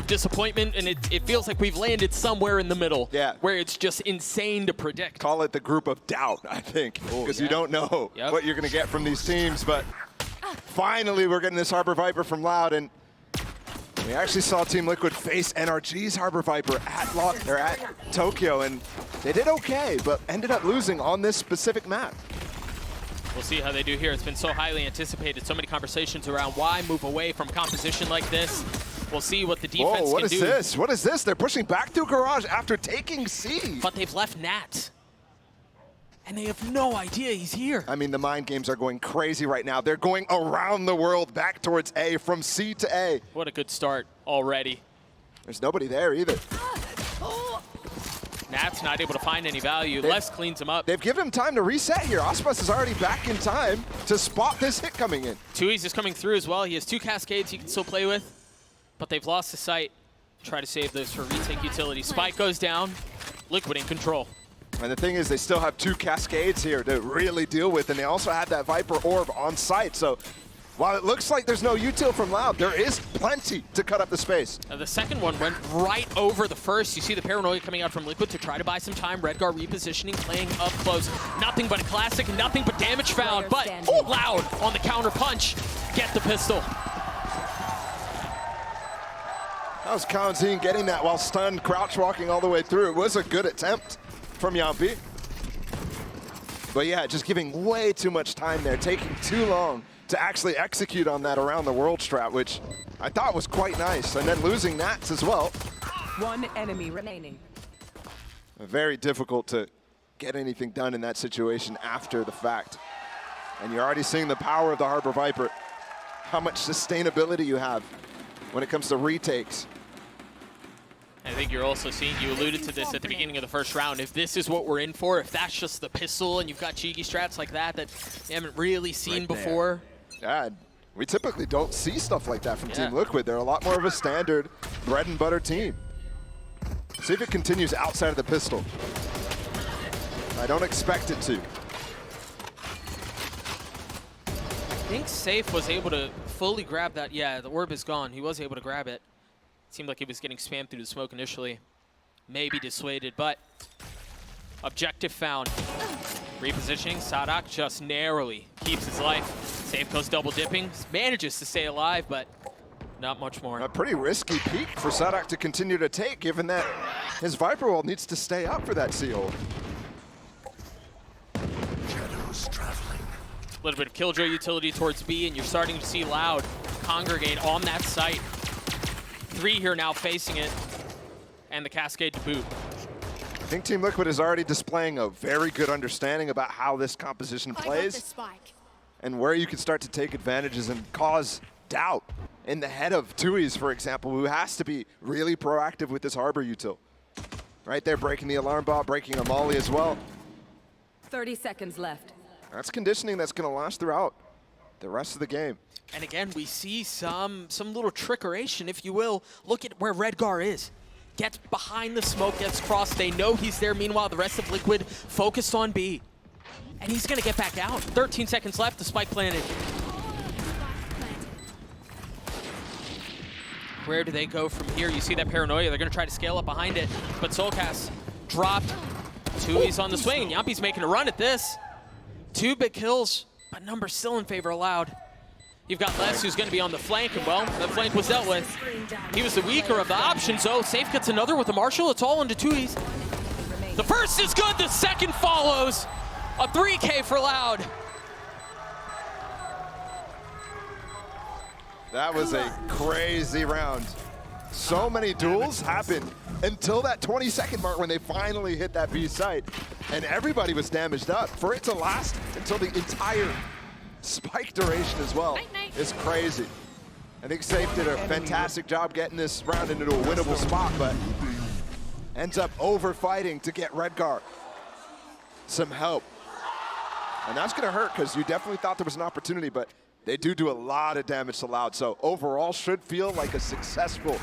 of disappointment, and it feels like we've landed somewhere in the middle. Yeah. Where it's just insane to predict. Call it the group of doubt, I think, because you don't know what you're going to get from these teams. But finally, we're getting this Harbor Viper from Loud, and we actually saw Team Liquid face NRG's Harbor Viper at Tokyo, and they did okay, but ended up losing on this specific map. We'll see how they do here. It's been so highly anticipated. So many conversations around why move away from composition like this. We'll see what the defense can do. What is this? What is this? They're pushing back through Garage after taking C. But they've left Nat. And they have no idea he's here. I mean, the mind games are going crazy right now. They're going around the world back towards A, from C to A. What a good start already. There's nobody there either. Nat's not able to find any value. Les cleans him up. They've given him time to reset here. Ospas is already back in time to spot this hit coming in. Tui's is coming through as well. He has 2 cascades he can still play with, but they've lost the sight. Try to save those for retake utility. Spike goes down. Liquid in control. And the thing is, they still have 2 cascades here to really deal with, and they also have that Viper Orb on site. So while it looks like there's no util from Loud, there is plenty to cut up the space. The second one went right over the first. You see the paranoia coming out from Liquid to try to buy some time. Redgar repositioning, playing up close. Nothing but a classic, nothing but damage found. But Loud on the counter punch. Get the pistol. That was Kaunzine getting that while stunned, crouch walking all the way through. It was a good attempt from Yampi. But yeah, just giving way too much time there, taking too long to actually execute on that around the world strat, which I thought was quite nice. And then losing Nats as well. 1 enemy remaining. Very difficult to get anything done in that situation after the fact. And you're already seeing the power of the Harbor Viper, how much sustainability you have when it comes to retakes. I think you're also seeing, you alluded to this at the beginning of the first round, if this is what we're in for, if that's just the pistol and you've got cheeky strats like that you haven't really seen before. Yeah, we typically don't see stuff like that from Team Liquid. They're a lot more of a standard bread and butter team. See if it continues outside of the pistol. I don't expect it to. I think Safe was able to fully grab that. Yeah, the orb is gone. He was able to grab it. Seemed like he was getting spammed through the smoke initially. Maybe dissuaded, but objective found. Repositioning, Sadak just narrowly keeps his life. Safe goes double dipping, manages to stay alive, but not much more. A pretty risky peak for Sadak to continue to take, given that his Viper wall needs to stay up for that C-hole. Shadows traveling. A little bit of Killjoy utility towards B, and you're starting to see Loud congregate on that site. 3 here now facing it, and the cascade to boot. I think Team Liquid is already displaying a very good understanding about how this composition plays and where you can start to take advantages and cause doubt in the head of Tui's, for example, who has to be really proactive with this Harbor util. Right there, breaking the alarm bot, breaking a molly as well. 30 seconds left. That's conditioning that's going to last throughout the rest of the game. And again, we see some little trickeration, if you will. Look at where Redgar is. Gets behind the smoke, gets crossed. They know he's there. Meanwhile, the rest of Liquid focused on B. And he's going to get back out. 13 seconds left. The spike planted. Where do they go from here? You see that paranoia. They're going to try to scale up behind it. But Soulcast dropped. Tui's on the swing. Yampi's making a run at this. 2 big kills, but numbers still in favor of Loud. You've got Les, who's going to be on the flank, and well, that flank was dealt with. He was the weaker of the options, so Safe gets another with the Marshall. It's all into Tui's. The first is good, the second follows. A 3K for Loud. That was a crazy round. So many duels happened until that 20-second mark when they finally hit that B site, and everybody was damaged up. For it to last until the entire spike duration as well is crazy. I think Safe did a fantastic job getting this round into a winnable spot, but ends up over-fighting to get Redgar some help. And that's going to hurt because you definitely thought there was an opportunity, but they do a lot of damage to Loud. So overall should feel like a successful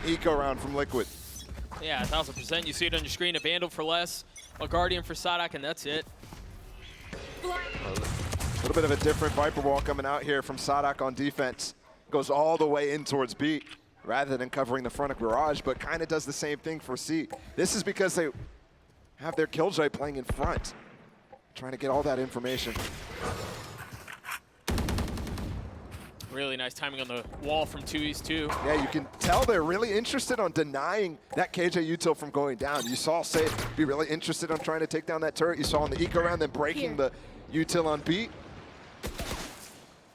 eco round from Liquid. Yeah, 1000%. You see it on your screen. A Vandal for Les, a Guardian for Sadak, and that's it. A little bit of a different Viper wall coming out here from Sadak on defense. Goes all the way in towards B. rather than covering the front of Garage, but kind of does the same thing for C. This is because they have their Killjoy playing in front, trying to get all that information. Really nice timing on the wall from 2E's too. Yeah, you can tell they're really interested on denying that KJ util from going down. You saw Safe be really interested on trying to take down that turret. You saw on the eco round them breaking the util on beat.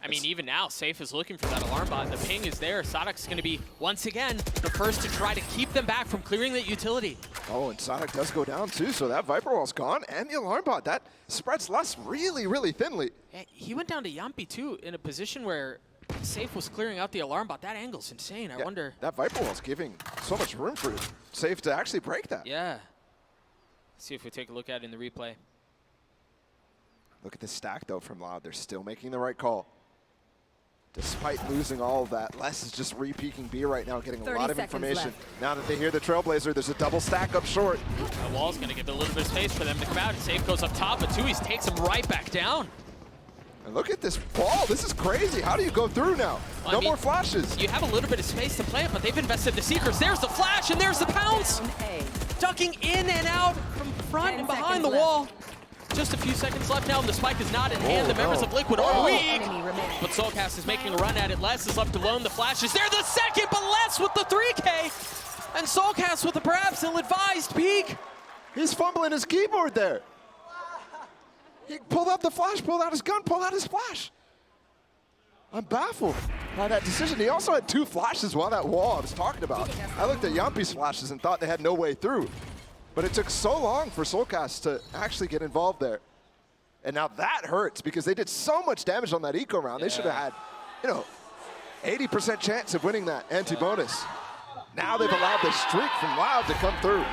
I mean, even now, Safe is looking for that alarm bot. The ping is there. Sadok's going to be, once again, the first to try to keep them back from clearing that utility. Oh, and Sadok does go down too, so that Viper wall's gone, and the alarm bot, that spreads less really, really thinly. Yeah, he went down to Yampi too, in a position where Safe was clearing out the alarm bot. That angle's insane. I wonder. That Viper wall's giving so much room for Safe to actually break that. Yeah. Let's see if we take a look at it in the replay. Look at this stack, though, from Loud. They're still making the right call. Despite losing all of that, Les is just re-peeking B right now, getting a lot of information. left. Now that they hear the Trailblazer, there's a double stack up short. The wall's going to give a little bit of space for them to come out. Safe goes up top, but 2E's takes him right back down. And look at this ball. This is crazy. How do you go through now? Well, No more flashes. You have a little bit of space to play it, but they've invested the Seekers. There's the flash, and there's the pounce. Down A. Ducking in and out from front 10 and behind the seconds wall. Just a few seconds left now, and the spike is not in hand. The members no. of Liquid are weak. Enemy remaining. But Soulcast is making a run at it. Les is left alone. The flash is there. The second, but Les with the 3K. And Soulcast with a perhaps ill-advised peek. He's fumbling his keyboard there. He pulled out the flash, pulled out his gun, pulled out his flash. I'm baffled by that decision. He also had 2 flashes while that wall I was talking about. I looked at Yampi's flashes and thought they had no way through. But it took so long for Soulcast to actually get involved there. And now that hurts because they did so much damage on that eco round. They should have had, 80% chance of winning that anti-bonus. Now they've allowed the streak from Loud to come through.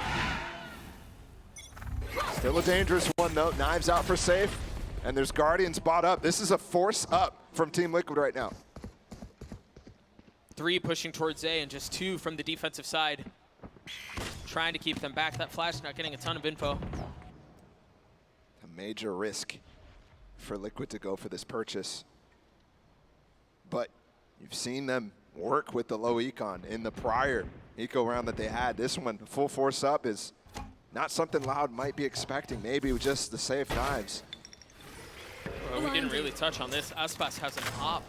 Still a dangerous one though. Knives out for Safe. And there's Guardians bought up. This is a force up from Team Liquid right now. 3 pushing towards A and just 2 from the defensive side. Trying to keep them back. That flash not getting a ton of info. A major risk for Liquid to go for this purchase. But you've seen them work with the low econ in the prior eco round that they had. This one, full force up, is not something Loud might be expecting. Maybe with just the Safe knives. Well, we didn't really touch on this. Aspas has an op.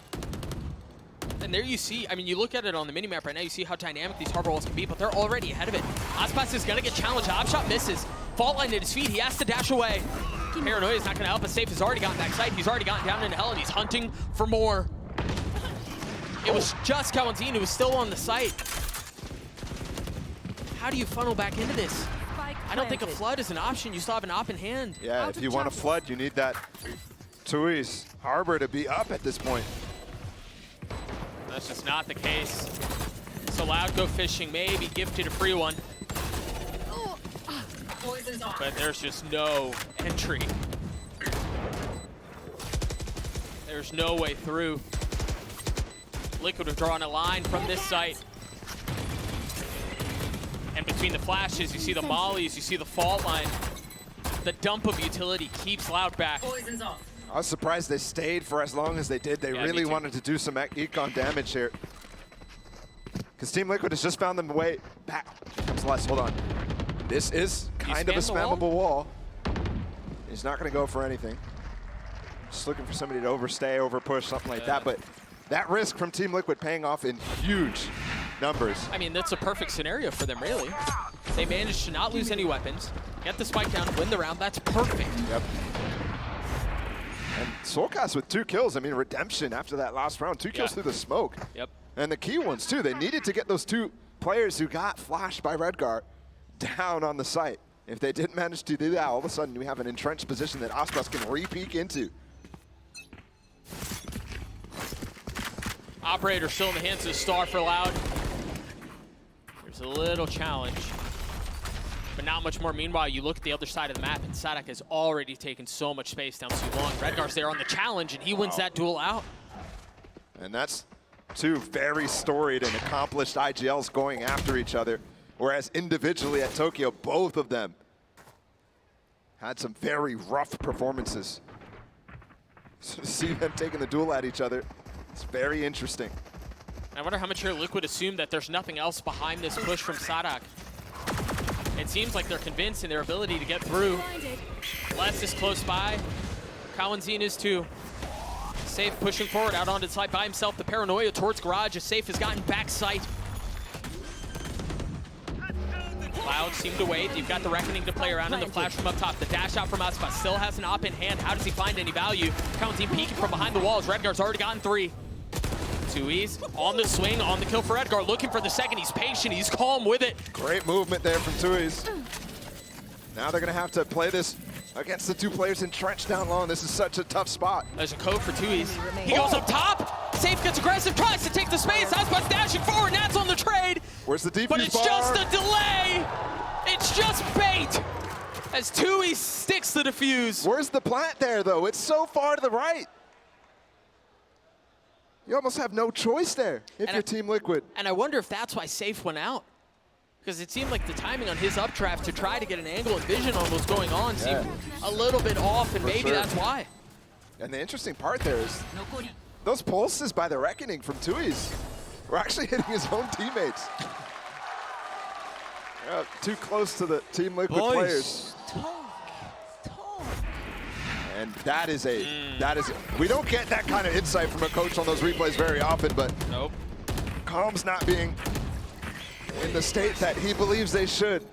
And there you see, I mean, you look at it on the minimap right now, you see how dynamic these harbor walls can be, but they're already ahead of it. Aspas is going to get challenged. Opshot misses. Fault line at his feet. He has to dash away. Paranoia is not going to help. But Safe has already gotten backside. He's already gotten down into hell, and he's hunting for more. It was just Kawanzin who was still on the site. How do you funnel back into this? I don't think a flood is an option. You still have an op in hand. Yeah, if you want to flood, you need that Tui's harbor to be up at this point. That's just not the case. So Loud go fishing, maybe gifted a free one. But there's just no entry. There's no way through. Liquid have drawn a line from this site. And between the flashes, you see the mollies, you see the fault line. The dump of utility keeps Loud back. I was surprised they stayed for as long as they did. They really wanted to do some econ damage here. Because Team Liquid has just found them way back. Here comes Les, hold on. This is kind of a spammable wall. He's not going to go for anything. Just looking for somebody to overstay, overpush, something like that. But that risk from Team Liquid paying off in huge numbers. I mean, that's a perfect scenario for them, really. They managed to not lose any weapons, get the spike down, win the round. That's perfect. Yep. And Soulcast with 2 kills. I mean, redemption after that last round. 2 kills through the smoke. Yep. And the key ones, too. They needed to get those 2 players who got flashed by Redgar down on the site. If they didn't manage to do that, all of a sudden we have an entrenched position that Aspas can re-peek into. Operator still in the hands of Star for Loud. There's a little challenge. But not much more. Meanwhile, you look at the other side of the map, and Sadok has already taken so much space down too long. Redgar's there on the challenge, and he wins that duel out. And that's 2 very storied and accomplished IGLs going after each other. Whereas individually at Tokyo, both of them had some very rough performances. So to see them taking the duel at each other, it's very interesting. I wonder how much here Liquid assume that there's nothing else behind this push from Sadak. It seems like they're convinced in their ability to get through. Les is close by. Kawanzin is too. Safe pushing forward out onto the side by himself. The paranoia towards Garage as Safe has gotten back sight. Cloud seemed to wait. You've got the Reckoning to play around in the flash from up top. The dash out from Aspa still has an op in hand. How does he find any value? Kawanzin peeking from behind the walls. Redgar's already gotten 3. Tui's on the swing, on the kill for Edgar, looking for the second. He's patient, he's calm with it. Great movement there from Tui's. Now they're gonna have to play this against the 2 players entrenched down low, and this is such a tough spot. There's a code for Tui's. He goes up top. Safe gets aggressive, tries to take the space. Aspa's dashing forward, Nat's on the trade. Where's the defuse But it's bar? just a delay. It's just bait. As Tui sticks the defuse. Where's the plant there, though? It's so far to the right. You almost have no choice there if you're Team Liquid. And I wonder if that's why Safe went out. Because it seemed like the timing on his updraft to try to get an angle and vision on what's going on seemed a little bit off, and maybe that's why. And the interesting part there is those pulses by the Reckoning from Tui's were actually hitting his own teammates. Yeah, too close to the Team Liquid players. And that is we don't get that kind of insight from a coach on those replays very often, but Nope. Calm's not being in the state that he believes they should.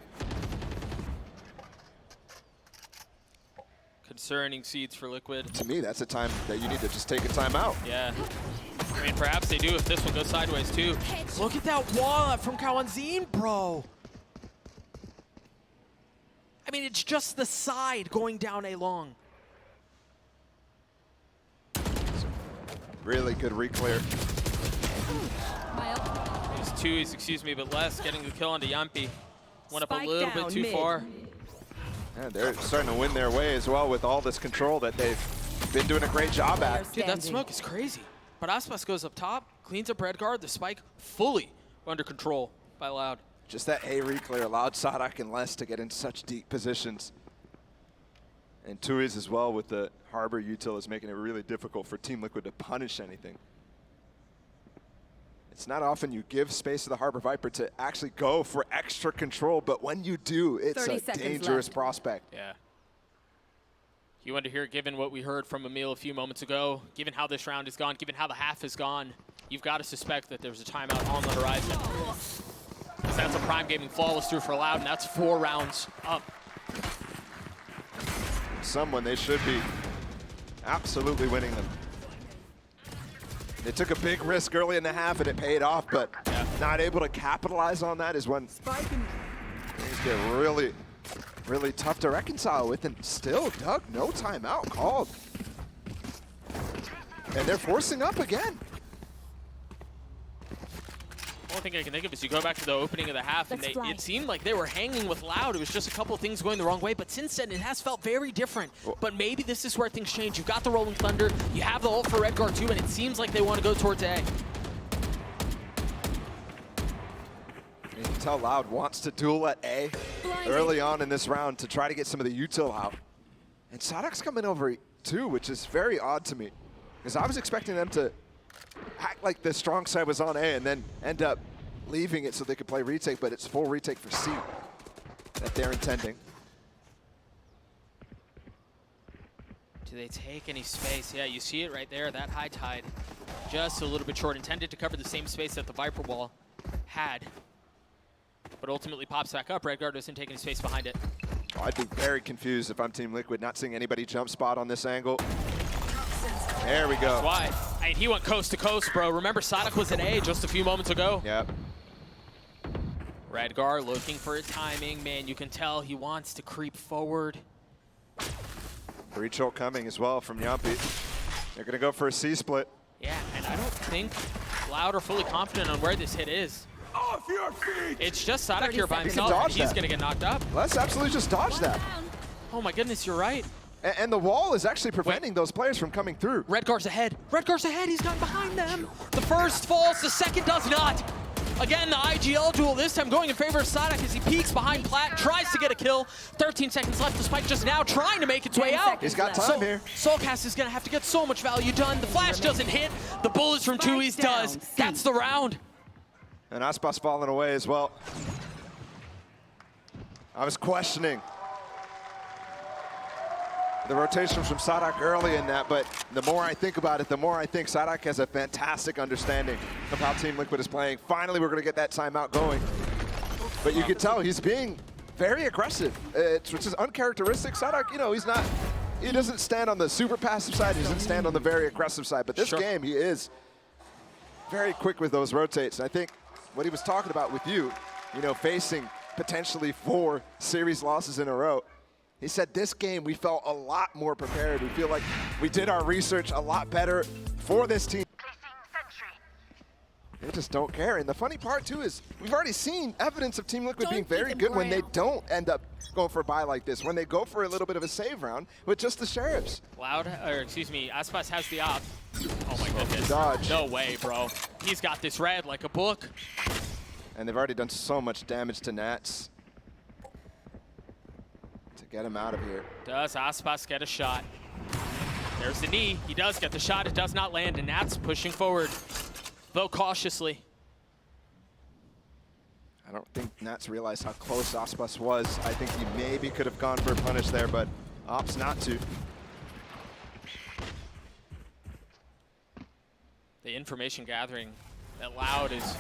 Concerning seeds for Liquid. To me, that's a time that you need to just take a timeout. Yeah. I mean, perhaps they do if this one goes sideways too. Look at that wall up from Kawanzin, bro. I mean, it's just the side going down a long. Really good reclear. There's Tui's, excuse me, but Les getting the kill onto Yampi. Went up a Spike little bit down too mid. far. Yeah, they're starting to win their way as well with all this control that they've been doing a great job at. Dude, that smoke is crazy. But Aspas goes up top, cleans up Redguard, the spike fully under control by Loud. Just that A reclear allowed Sadak and Les to get in such deep positions. And Tui's as well with the Harbor util is making it really difficult for Team Liquid to punish anything. It's not often you give space to the Harbor Viper to actually go for extra control, but when you do, it's a dangerous prospect. Yeah. You want to hear, given what we heard from Emil a few moments ago, given how this round has gone, given how the half has gone, you've got to suspect that there's a timeout on the horizon. Because that's a prime gaming flawless through for Loud, and that's 4 rounds up. Someone they should be absolutely winning them. They took a big risk early in the half and it paid off, but not able to capitalize on that is when things get really, really tough to reconcile with. And still, Doug, no timeout called. And they're forcing up again. The only thing I can think of is you go back to the opening of the half, and it seemed like they were hanging with Loud. It was just a couple of things going the wrong way, but since then it has felt very different. But maybe this is where things change. You've got the Rolling Thunder, you have the ult for Redguard too, and it seems like they want to go towards A. You can tell Loud wants to duel at A early on in this round to try to get some of the util out. And Sadak's coming over too, which is very odd to me, because I was expecting them to act like the strong side was on A and then end up leaving it so they could play retake, but it's full retake for C that they're intending. Do they take any space? Yeah, you see it right there, that high tide. Just a little bit short, intended to cover the same space that the Viper wall had. But ultimately pops back up. Redguard doesn't take any space behind it. Oh, I'd be very confused if I'm Team Liquid, not seeing anybody jump spot on this angle. There we go. That's why. I mean, he went coast to coast, bro. Remember, Sadak was at A just a few moments ago. Yep. Redgar looking for his timing. Man, you can tell he wants to creep forward. Breach ult coming as well from Yampi. They're going to go for a C split. Yeah, and I don't think Loud are fully confident on where this hit is. Off your feet! It's just Sadak here by himself. dodge He's that. going to get knocked up. Let's absolutely just dodge that. Oh my goodness, you're right. And the wall is actually preventing those players from coming through. Redgar's ahead. Redgar's ahead. He's gotten behind them. The first falls. The second does not. Again, the IGL duel this time going in favor of Sadak as he peeks behind Plat, tries to get a kill. 13 seconds left, the Spike just now trying to make its way out. He's got time here. Soulcast is going to have to get so much value done. The flash doesn't hit, the bullets from Tui's does. That's the round. And Aspas falling away as well. I was questioning the rotations from Sadak early in that, but the more I think about it, the more I think Sadak has a fantastic understanding of how Team Liquid is playing. Finally, we're going to get that timeout going. But you can tell he's being very aggressive, which is uncharacteristic. Sadak, you know, he doesn't stand on the super passive side, he doesn't stand on the very aggressive side. But this game, he is very quick with those rotates. And I think what he was talking about with you know, facing potentially 4 series losses in a row, he said this game we felt a lot more prepared. We feel like we did our research a lot better for this team. They just don't care. And the funny part too is we've already seen evidence of Team Liquid being very good when they don't end up going for a buy like this, when they go for a little bit of a save round with just the Sheriffs. Aspas has the op. Oh my goodness. Dodge. No way, bro. He's got this red like a book. And they've already done so much damage to Nats to get him out of here. Does Aspas get a shot? There's the knee. He does get the shot. It does not land, and Nats pushing forward, though cautiously. I don't think Nats realized how close Aspas was. I think he maybe could have gone for a punish there, but opts not to. The information gathering that Loud is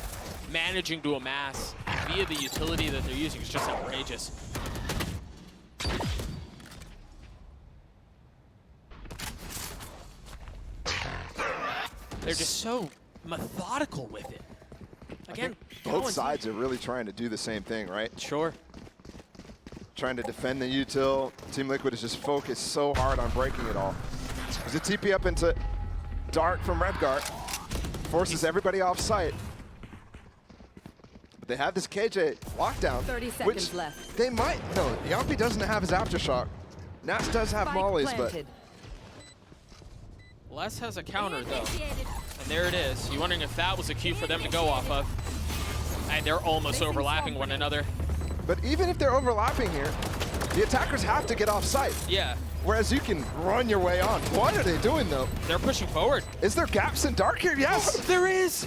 managing to amass via the utility that they're using is just outrageous. They're just so methodical with it. Again, both sides are really trying to do the same thing, right? Sure. Trying to defend the util. Team Liquid is just focused so hard on breaking it all. There's a TP up into Dark from Redguard. Forces everybody off site. But they have this KJ lockdown. 30 seconds left. They might. No, Yampi doesn't have his aftershock. Nats does have mollies, but Les has a counter, though. And there it is. You're wondering if that was a cue for them to go off of. And they're almost overlapping one another. But even if they're overlapping here, the attackers have to get off site. Yeah. Whereas you can run your way on. What are they doing, though? They're pushing forward. Is there gaps in Dark here? Yes. There is.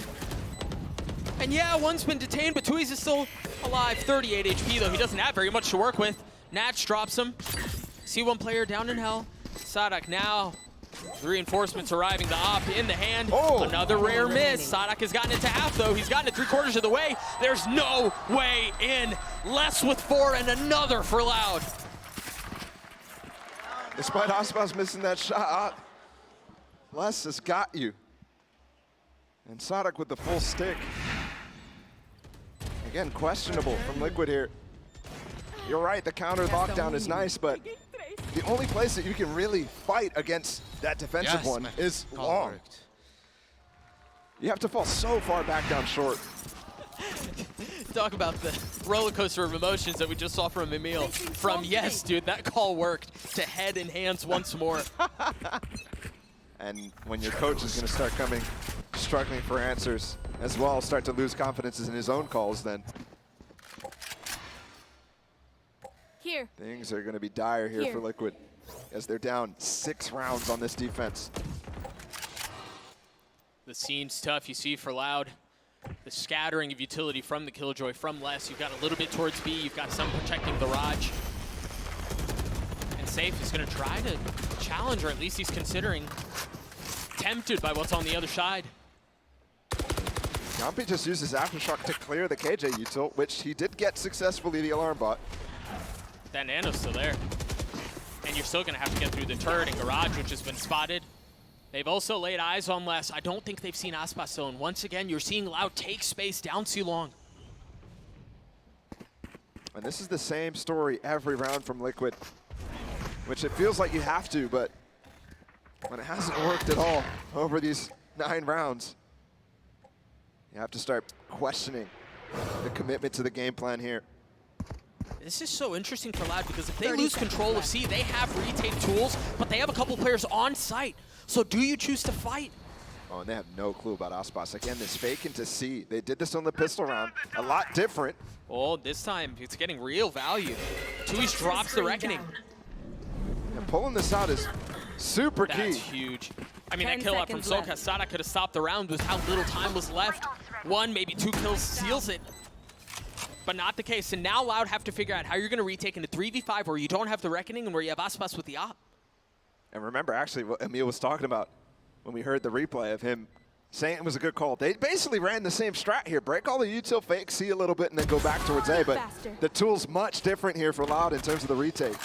And yeah, one's been detained, but Tui's is still alive. 38 HP, though. He doesn't have very much to work with. Natch drops him. C1 player down in hell. Sadak now. Reinforcements arriving, the op in the hand. Oh. Another rare miss. Sadak has gotten it to half, though. He's gotten it 3/4 of the way. There's no way in. Less with 4 and another for Loud. Despite Aspas missing that shot, Les has got you. And Sadak with the full stick. Again, questionable from Liquid here. You're right, the counter lockdown is nice, but the only place that you can really fight against that defensive one is long. You have to fall so far back down short. Talk about the roller coaster of emotions that we just saw from Emil. From yes, dude, that call worked, to head and hands once more. And when your coach is going to start struggling for answers as well, start to lose confidence in his own calls, then things are going to be dire here for Liquid as they're down 6 rounds on this defense. The scene's tough, you see, for Loud. The scattering of utility from the Killjoy, from Les. You've got a little bit towards B. You've got some protecting the Raj. And Safe is going to try to challenge, or at least he's considering, tempted by what's on the other side. Yampi just uses Aftershock to clear the KJ util, which he did get successfully, the alarm bot. That nano's still there. And you're still going to have to get through the turret and garage, which has been spotted. They've also laid eyes on Les. I don't think they've seen Aspas zone. Once again, you're seeing Loud take space down too long. And this is the same story every round from Liquid, which it feels like you have to, but when it hasn't worked at all over these 9 rounds, you have to start questioning the commitment to the game plan here. This is so interesting for Loud because if they lose control of C, they have retake tools, but they have a couple players on site. So do you choose to fight? Oh, and they have no clue about Aspas. Again, this fake into C. They did this on the pistol round. A lot different. Oh, this time it's getting real value. Tui's drops the Reckoning. And pulling this out is super key. That's huge. I mean, that 10 kill out from seconds Soulcast. Sada could have stopped the round with how little time was left. 1, maybe 2 kills seals it. But not the case. And now Loud have to figure out how you're going to retake into 3v5 where you don't have the Reckoning and where you have Aspas with the op. And remember, actually, what Emil was talking about when we heard the replay of him saying it was a good call. They basically ran the same strat here. Break all the util, fake C a little bit, and then go back towards A. But the tool's much different here for Loud in terms of the retake.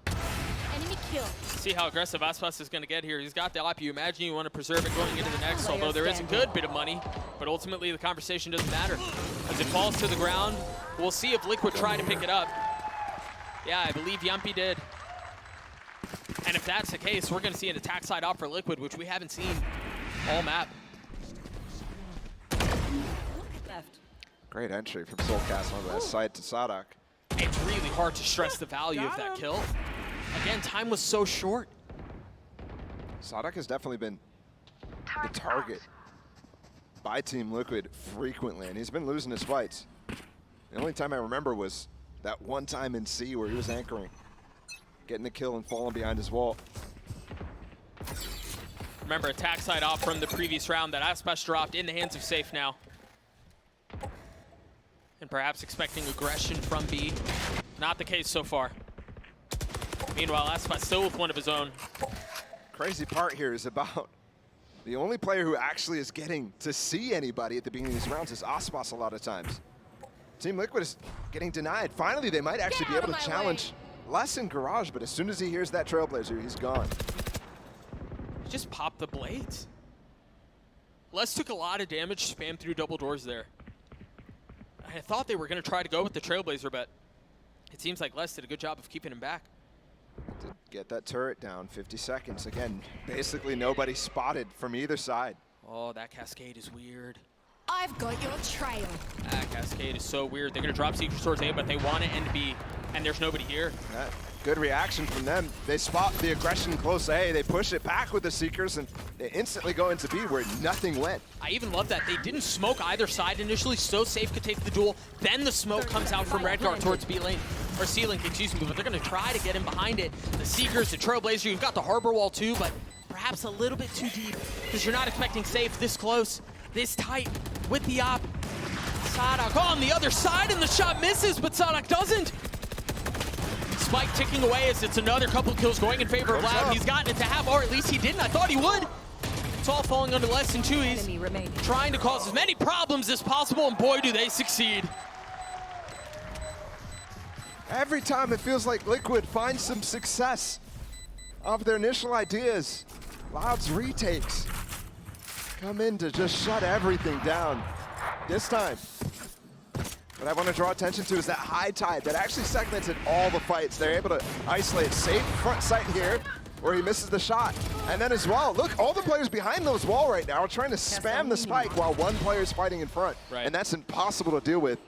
Enemy kill. See how aggressive Aspas is going to get here. He's got the op. You imagine you want to preserve it going into the next, although there is a good bit of money. But ultimately, the conversation doesn't matter. As it falls to the ground, we'll see if Liquid try to pick it up. Yeah, I believe Yumpy did. And if that's the case, we're going to see an attack side op for Liquid, which we haven't seen all map. Left. Great entry from Soulcast onto that side to Sadak. It's really hard to stress the value of that kill. Again, time was so short. Sadak has definitely been the target by Team Liquid frequently, and he's been losing his fights. The only time I remember was that one time in C where he was anchoring, getting the kill and falling behind his wall. Remember, attack side off from the previous round that Aspas dropped in the hands of Safe now. And perhaps expecting aggression from B. Not the case so far. Meanwhile, Aspas still with one of his own. Crazy part here is about the only player who actually is getting to see anybody at the beginning of these rounds is Aspas a lot of times. Team Liquid is getting denied. Finally, they might actually be able to challenge less in Garage, but as soon as he hears that Trailblazer, he's gone. Just pop the blades. Les took a lot of damage, spammed through double doors there. I thought they were going to try to go with the Trailblazer, but it seems like Les did a good job of keeping him back. To get that turret down, 50 seconds. Again, basically nobody spotted from either side. Oh, that cascade is weird. I've got your trail. That cascade is so weird. They're going to drop Secret towards A, but they want it end B, and there's nobody here. Good reaction from them. They spot the aggression close A, they push it back with the Seekers, and they instantly go into B where nothing went. I even love that they didn't smoke either side initially, so Safe could take the duel. Then the smoke comes out from Redguard towards B lane, or C lane, excuse me, but they're going to try to get him behind it. The Seekers, the Trailblazer, you've got the Harbor Wall too, but perhaps a little bit too deep, because you're not expecting Safe this close, this tight, with the op. Sadak on the other side, and the shot misses, but Sadak doesn't. Spike ticking away as it's another couple kills going in favor of Loud. He's gotten it to half, or at least he didn't. I thought he would. It's all falling under less than two. He's trying to cause as many problems as possible, and boy, do they succeed. Every time it feels like Liquid finds some success off their initial ideas, Loud's retakes come in to just shut everything down. This time, what I want to draw attention to is that high tide that actually segmented all the fights. They're able to isolate Safe front sight here, where he misses the shot. And then as well, look, all the players behind those wall right now are trying to spam the spike while one player is fighting in front. Right. And that's impossible to deal with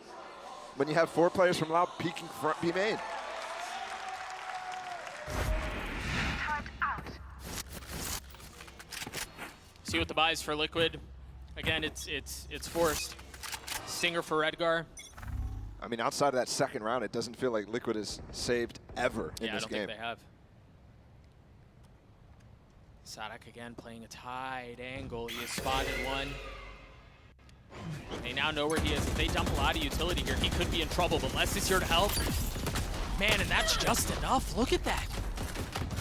when you have 4 players from Loud peeking front B main. See what the buy is for Liquid. Again, it's forced. Stinger for Redgar. I mean, outside of that second round, it doesn't feel like Liquid is saved ever in this game. I don't think they have. Sadak again playing a tight angle. He has spotted one. They now know where he is. If they dump a lot of utility here, he could be in trouble, but Les is here to help. Man, and that's just enough. Look at that.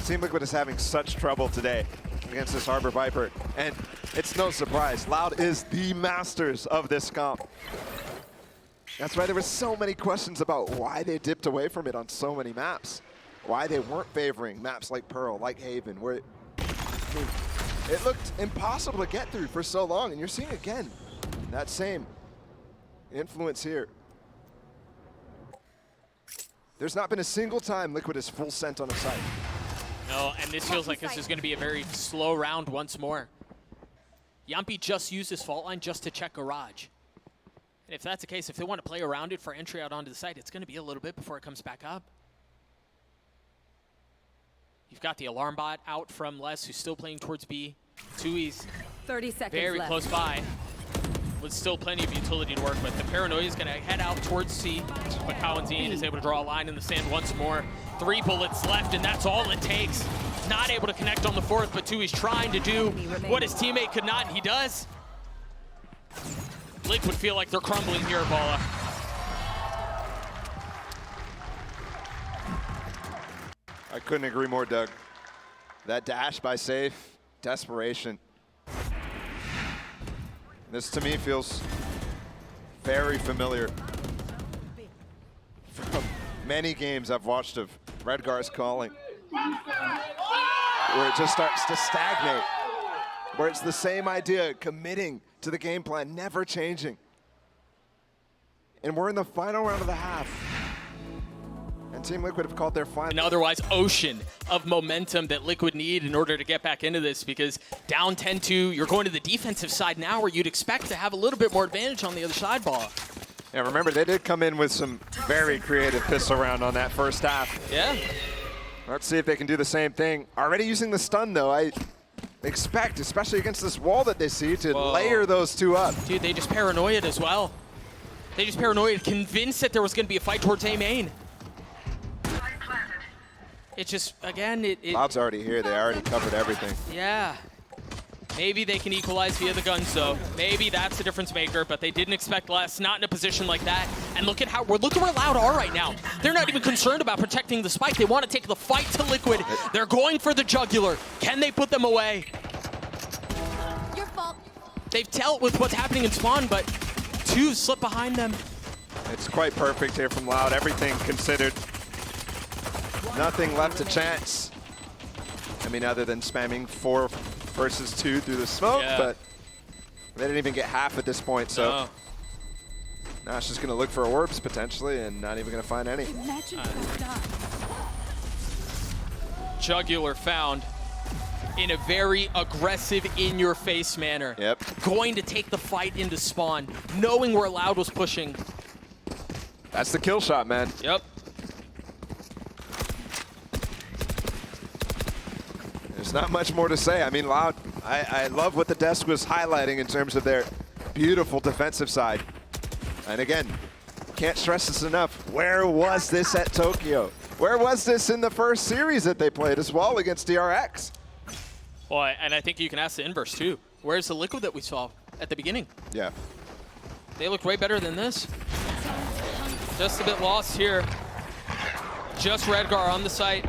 Team Liquid is having such trouble today against this Harbor Viper, and it's no surprise. Loud is the masters of this comp. That's why there were so many questions about why they dipped away from it on so many maps. Why they weren't favoring maps like Pearl, like Haven, where it looked impossible to get through for so long. And you're seeing again that same influence here. There's not been a single time Liquid is full sent on a site. No, and this feels like this is going to be a very slow round once more. Yumpy just used his fault line just to check Garage. And if that's the case, if they want to play around it for entry out onto the site, it's going to be a little bit before it comes back up. You've got the alarm bot out from Les, who's still playing towards B. Tui's 30 seconds very left. close by, with still plenty of utility to work with. The Paranoia is going to head out towards C, but Cowanzine is able to draw a line in the sand once more. 3 bullets left, and that's all it takes. Not able to connect on the 4th, but Tui's trying to do what his teammate could not, and he does. Liquid feel like they're crumbling here, Paula. I couldn't agree more, Doug. That dash by Safe, desperation. This to me feels very familiar from many games I've watched of Redgar's calling, where it just starts to stagnate, where it's the same idea, committing to the game plan, never changing. And we're in the final round of the half. And Team Liquid have called their final. An otherwise ocean of momentum that Liquid need in order to get back into this, because down 10-2, you're going to the defensive side now where you'd expect to have a little bit more advantage on the other side, ball. Yeah, remember, they did come in with some very creative pistol round on that first half. Yeah. Let's see if they can do the same thing. Already using the stun, though. I expect, especially against this wall that they see, to layer those two up. Dude, they just paranoiaed as well. They just paranoiaed, convinced that there was going to be a fight towards A main. It just, again, Loud's already here. They already covered everything. Yeah. Maybe they can equalize via the guns, though. Maybe that's the difference maker, but they didn't expect less. Not in a position like that. And look at where Loud are right now. They're not even concerned about protecting the spike. They want to take the fight to Liquid. They're going for the jugular. Can they put them away? Your fault. They've dealt with what's happening in spawn, but 2 slip behind them. It's quite perfect here from Loud. Everything considered. Nothing left to chance. I mean, other than spamming 4 versus 2 through the smoke, but they didn't even get half at this point, so now she's going to look for orbs potentially and not even going to find any. Jugular found in a very aggressive, in-your-face manner. Yep. Going to take the fight into spawn, knowing where Loud was pushing. That's the kill shot, man. Yep. There's not much more to say. I mean, Loud, I love what the desk was highlighting in terms of their beautiful defensive side. And again, can't stress this enough. Where was this at Tokyo? Where was this in the first series that they played as well against DRX? Well, and I think you can ask the inverse, too. Where's the Liquid that we saw at the beginning? Yeah. They look way better than this. Just a bit lost here. Just Redgar on the site.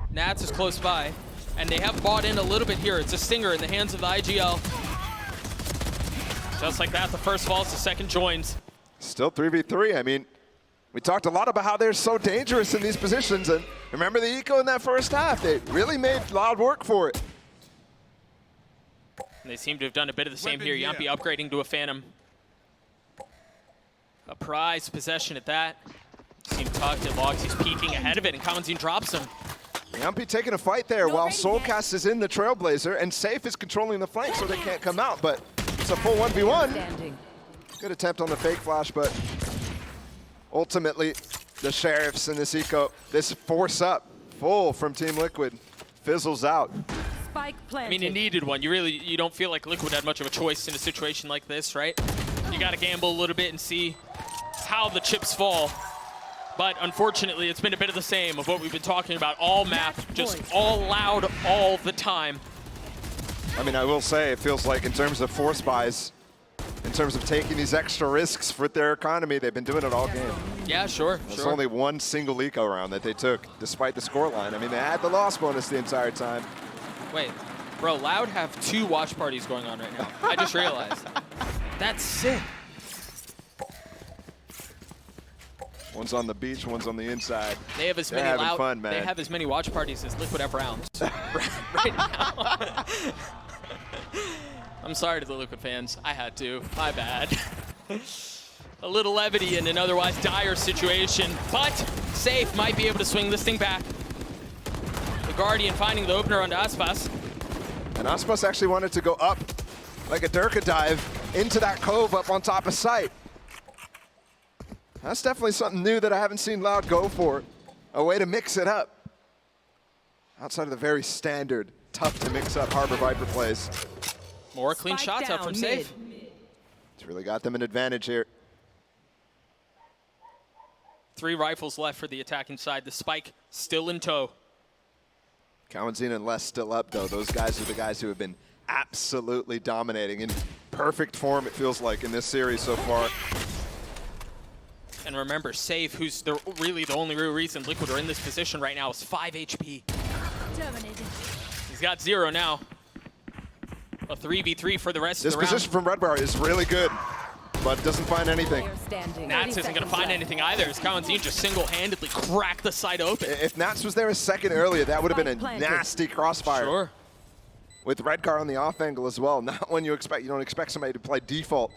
Nats is close by. And they have bought in a little bit here. It's a stinger in the hands of the IGL. Just like that, the first falls, the second joins. Still 3v3. I mean, we talked a lot about how they're so dangerous in these positions. And remember the eco in that first half. They really made Loud work for it. And they seem to have done a bit of the same here. Yampy upgrading to a Phantom. A prized possession at that. Seem tucked at Logs. He's peeking ahead of it, and Cowanzine drops him. Yampy taking a fight there while Soulcast is in the Trailblazer, and Safe is controlling the flank so they can't come out, but it's a full 1v1. Good attempt on the fake flash, but ultimately the Sheriffs in this eco, this force up full from Team Liquid fizzles out. Spike planted. I mean, it needed one. You don't feel like Liquid had much of a choice in a situation like this, right? You got to gamble a little bit and see how the chips fall. But unfortunately, it's been a bit of the same of what we've been talking about all map, just all Loud all the time. I mean, I will say, it feels like in terms of force buys, in terms of taking these extra risks with their economy, they've been doing it all game. Yeah, sure, There's only one single eco round that they took, despite the scoreline. I mean, they had the loss bonus the entire time. Wait, bro, Loud have 2 watch parties going on right now. I just realized. That's sick. One's on the beach, one's on the inside. They have as They're many having fun, man. They have as many watch parties as Liquid have rounds right now. I'm sorry to the Liquid fans. I had to. My bad. A little levity in an otherwise dire situation, but Safe might be able to swing this thing back. The Guardian finding the opener onto Aspas. And Aspas actually wanted to go up like a Durka dive into that cove up on top of site. That's definitely something new that I haven't seen Loud go for. A way to mix it up. Outside of the very standard, tough to mix up Harbor Viper plays. More clean Spike shots out down from mid. Safe. It's really got them an advantage here. 3 rifles left for the attacking side. The spike still in tow. Kawanzin and Les still up, though. Those guys are the guys who have been absolutely dominating in perfect form, it feels like, in this series so far. And remember, Safe, who's really the only real reason Liquid are in this position right now, is 5 HP. Terminated. He's got 0 now. A 3v3 for the rest This of the round. position from Red Bar is really good, but doesn't find anything. Player standing. Nats 30 isn't going to seconds find left. anything either, as Kawanzin just single-handedly cracked the side open. If Nats was there a second earlier, that would have been a Planted. nasty crossfire. Sure. With Redcar on the off angle as well. Not when you expect. You don't expect somebody to play default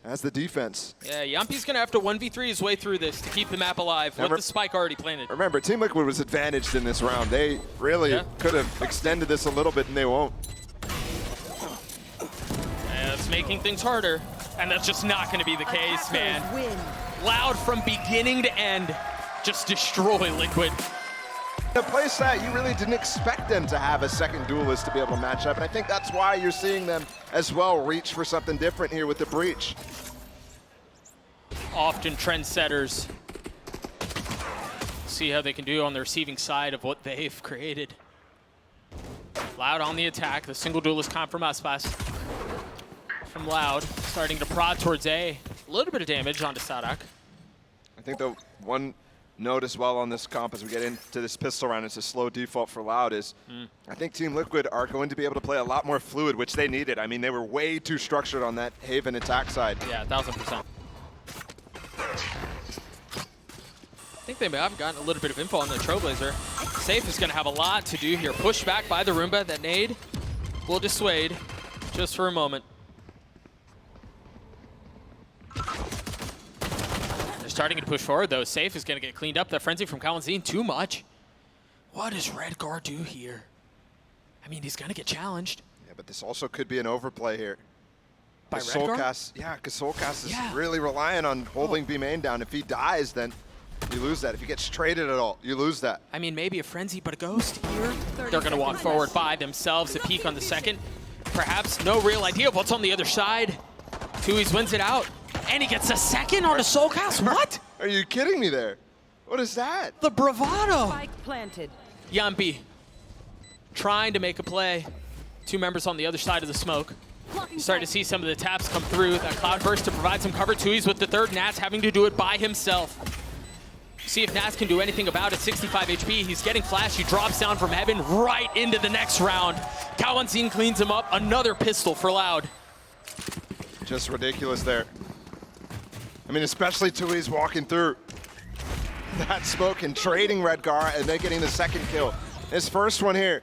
as the defense. Yeah, Yumpy's going to have to 1v3 his way through this to keep the map alive with the spike already planted. Remember, Team Liquid was advantaged in this round. They really could have extended this a little bit, and they won't. And it's making things harder, and that's just not going to be the case, Attackers man. win. Loud from beginning to end, just destroy Liquid. A place that you really didn't expect them to have a second duelist to be able to match up, and I think that's why you're seeing them as well reach for something different here with the breach. Often trendsetters. See how they can do on the receiving side of what they've created. Loud on the attack, the single duelist comp from Aspas. From Loud, starting to prod towards A. A little bit of damage onto Sadak. I think the one note as well on this comp as we get into this pistol round, it's a slow default for Loud, is I think Team Liquid are going to be able to play a lot more fluid, which they needed. I mean, they were way too structured on that Haven attack side. Yeah, 1000%. I think they may have gotten a little bit of info on the Trailblazer. Safe is going to have a lot to do here. Pushed back by the Roomba. That nade will dissuade just for a moment. They're starting to push forward, though. Safe is going to get cleaned up. That frenzy from Kawanzin, too much. What does Redgar do here? I mean, he's going to get challenged. Yeah, but this also could be an overplay here. By Because Redgar? Soulcast, yeah, because Soulcast is Yeah. really relying on holding B main down. If he dies, then you lose that. If he gets traded at all, you lose that. I mean, maybe a frenzy, but a ghost here. 30 They're going to walk seconds forward left. by themselves. A peek on the second. Perhaps no real idea of what's on the other side. Tui's wins it out. And he gets a second on a Soulcast. What? Are you kidding me there? What is that? The bravado. Spike planted. Yumpy trying to make a play. 2 members on the other side of the smoke. Blocking Starting to sight. see some of the taps come through. That cloud burst to provide some cover. Tui's with the third. Nats having to do it by himself. See if Nats can do anything about it. 65 HP. He's getting flash. He drops down from heaven right into the next round. Kawanzin cleans him up. Another pistol for Loud. Just ridiculous there. I mean, especially Tui's walking through that smoke and trading Redgar and then getting the second kill. His first one here.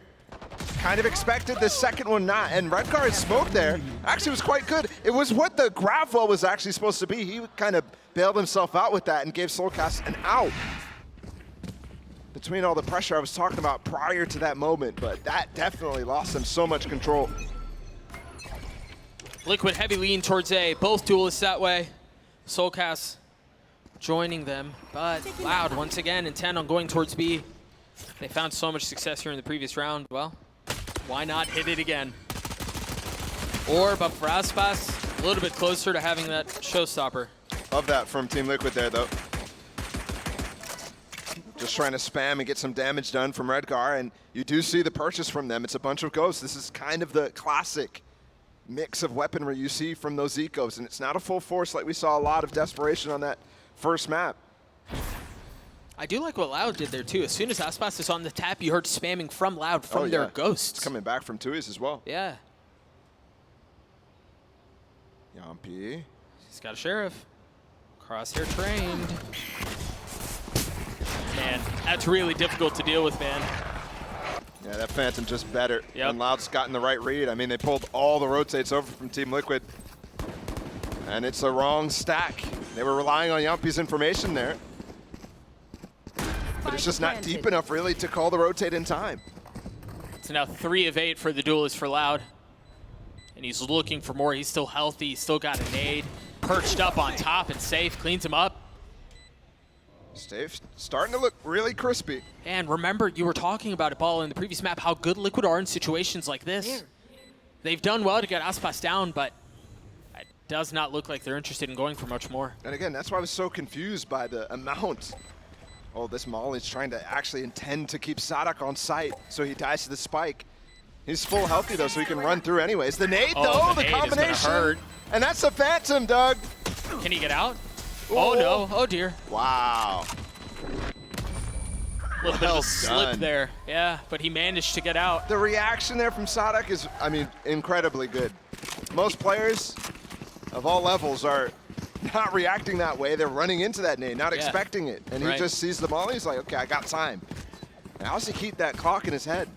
Kind of expected, the second one not. And Redgar's smoke there actually was quite good. It was what the grab wall was actually supposed to be. He kind of bailed himself out with that and gave Soulcast an out. Between all the pressure I was talking about prior to that moment, but that definitely lost him so much control. Liquid heavy lean towards A. Both duelists that way. Soulcast joining them, but Loud once again intent on going towards B. They found so much success here in the previous round. Well, why not hit it again? Or, but for Aspas, a little bit closer to having that showstopper. Love that from Team Liquid there, though. Just trying to spam and get some damage done from Redgar, and you do see the purchase from them. It's a bunch of ghosts. This is kind of the classic mix of weaponry you see from those ecos, and it's not a full force like we saw a lot of desperation on that first map. I do like what Loud did there, too. As soon as Aspas is on the tap, you heard spamming from Loud from their ghosts. It's coming back from Tui's as well. Yeah. Yumpy. He's got a sheriff. Crosshair trained. Man, that's really difficult to deal with, man. Yeah, that Phantom just better. Yep. And Loud's gotten the right read. I mean, they pulled all the rotates over from Team Liquid. And it's the wrong stack. They were relying on Yumpy's information there. But it's just not deep enough, really, to call the rotate in time. So now 3 of 8 for the duelist for Loud. And he's looking for more. He's still healthy. He's still got a nade. Perched up on top and Safe. Cleans him up. Stave starting to look really crispy. And remember, you were talking about it, Ball, in the previous map, how good Liquid are in situations like this. They've done well to get Aspas down, but it does not look like they're interested in going for much more. And again, that's why I was so confused by the amount. Oh, this Molly's trying to actually intend to keep Sadak on site, so he dies to the spike. He's full healthy, though, so he can run through anyways. The nade, though, the nade is gonna combination. hurt. And that's the Phantom, Doug. Can he get out? Oh, no. Oh, dear. Wow. A little bit of a slip there. Yeah, but he managed to get out. The reaction there from Sadak is, I mean, incredibly good. Most players of all levels are not reacting that way. They're running into that nade, not expecting it. And he just sees the Molly. He's like, okay, I got time. And how does he keep that clock in his head?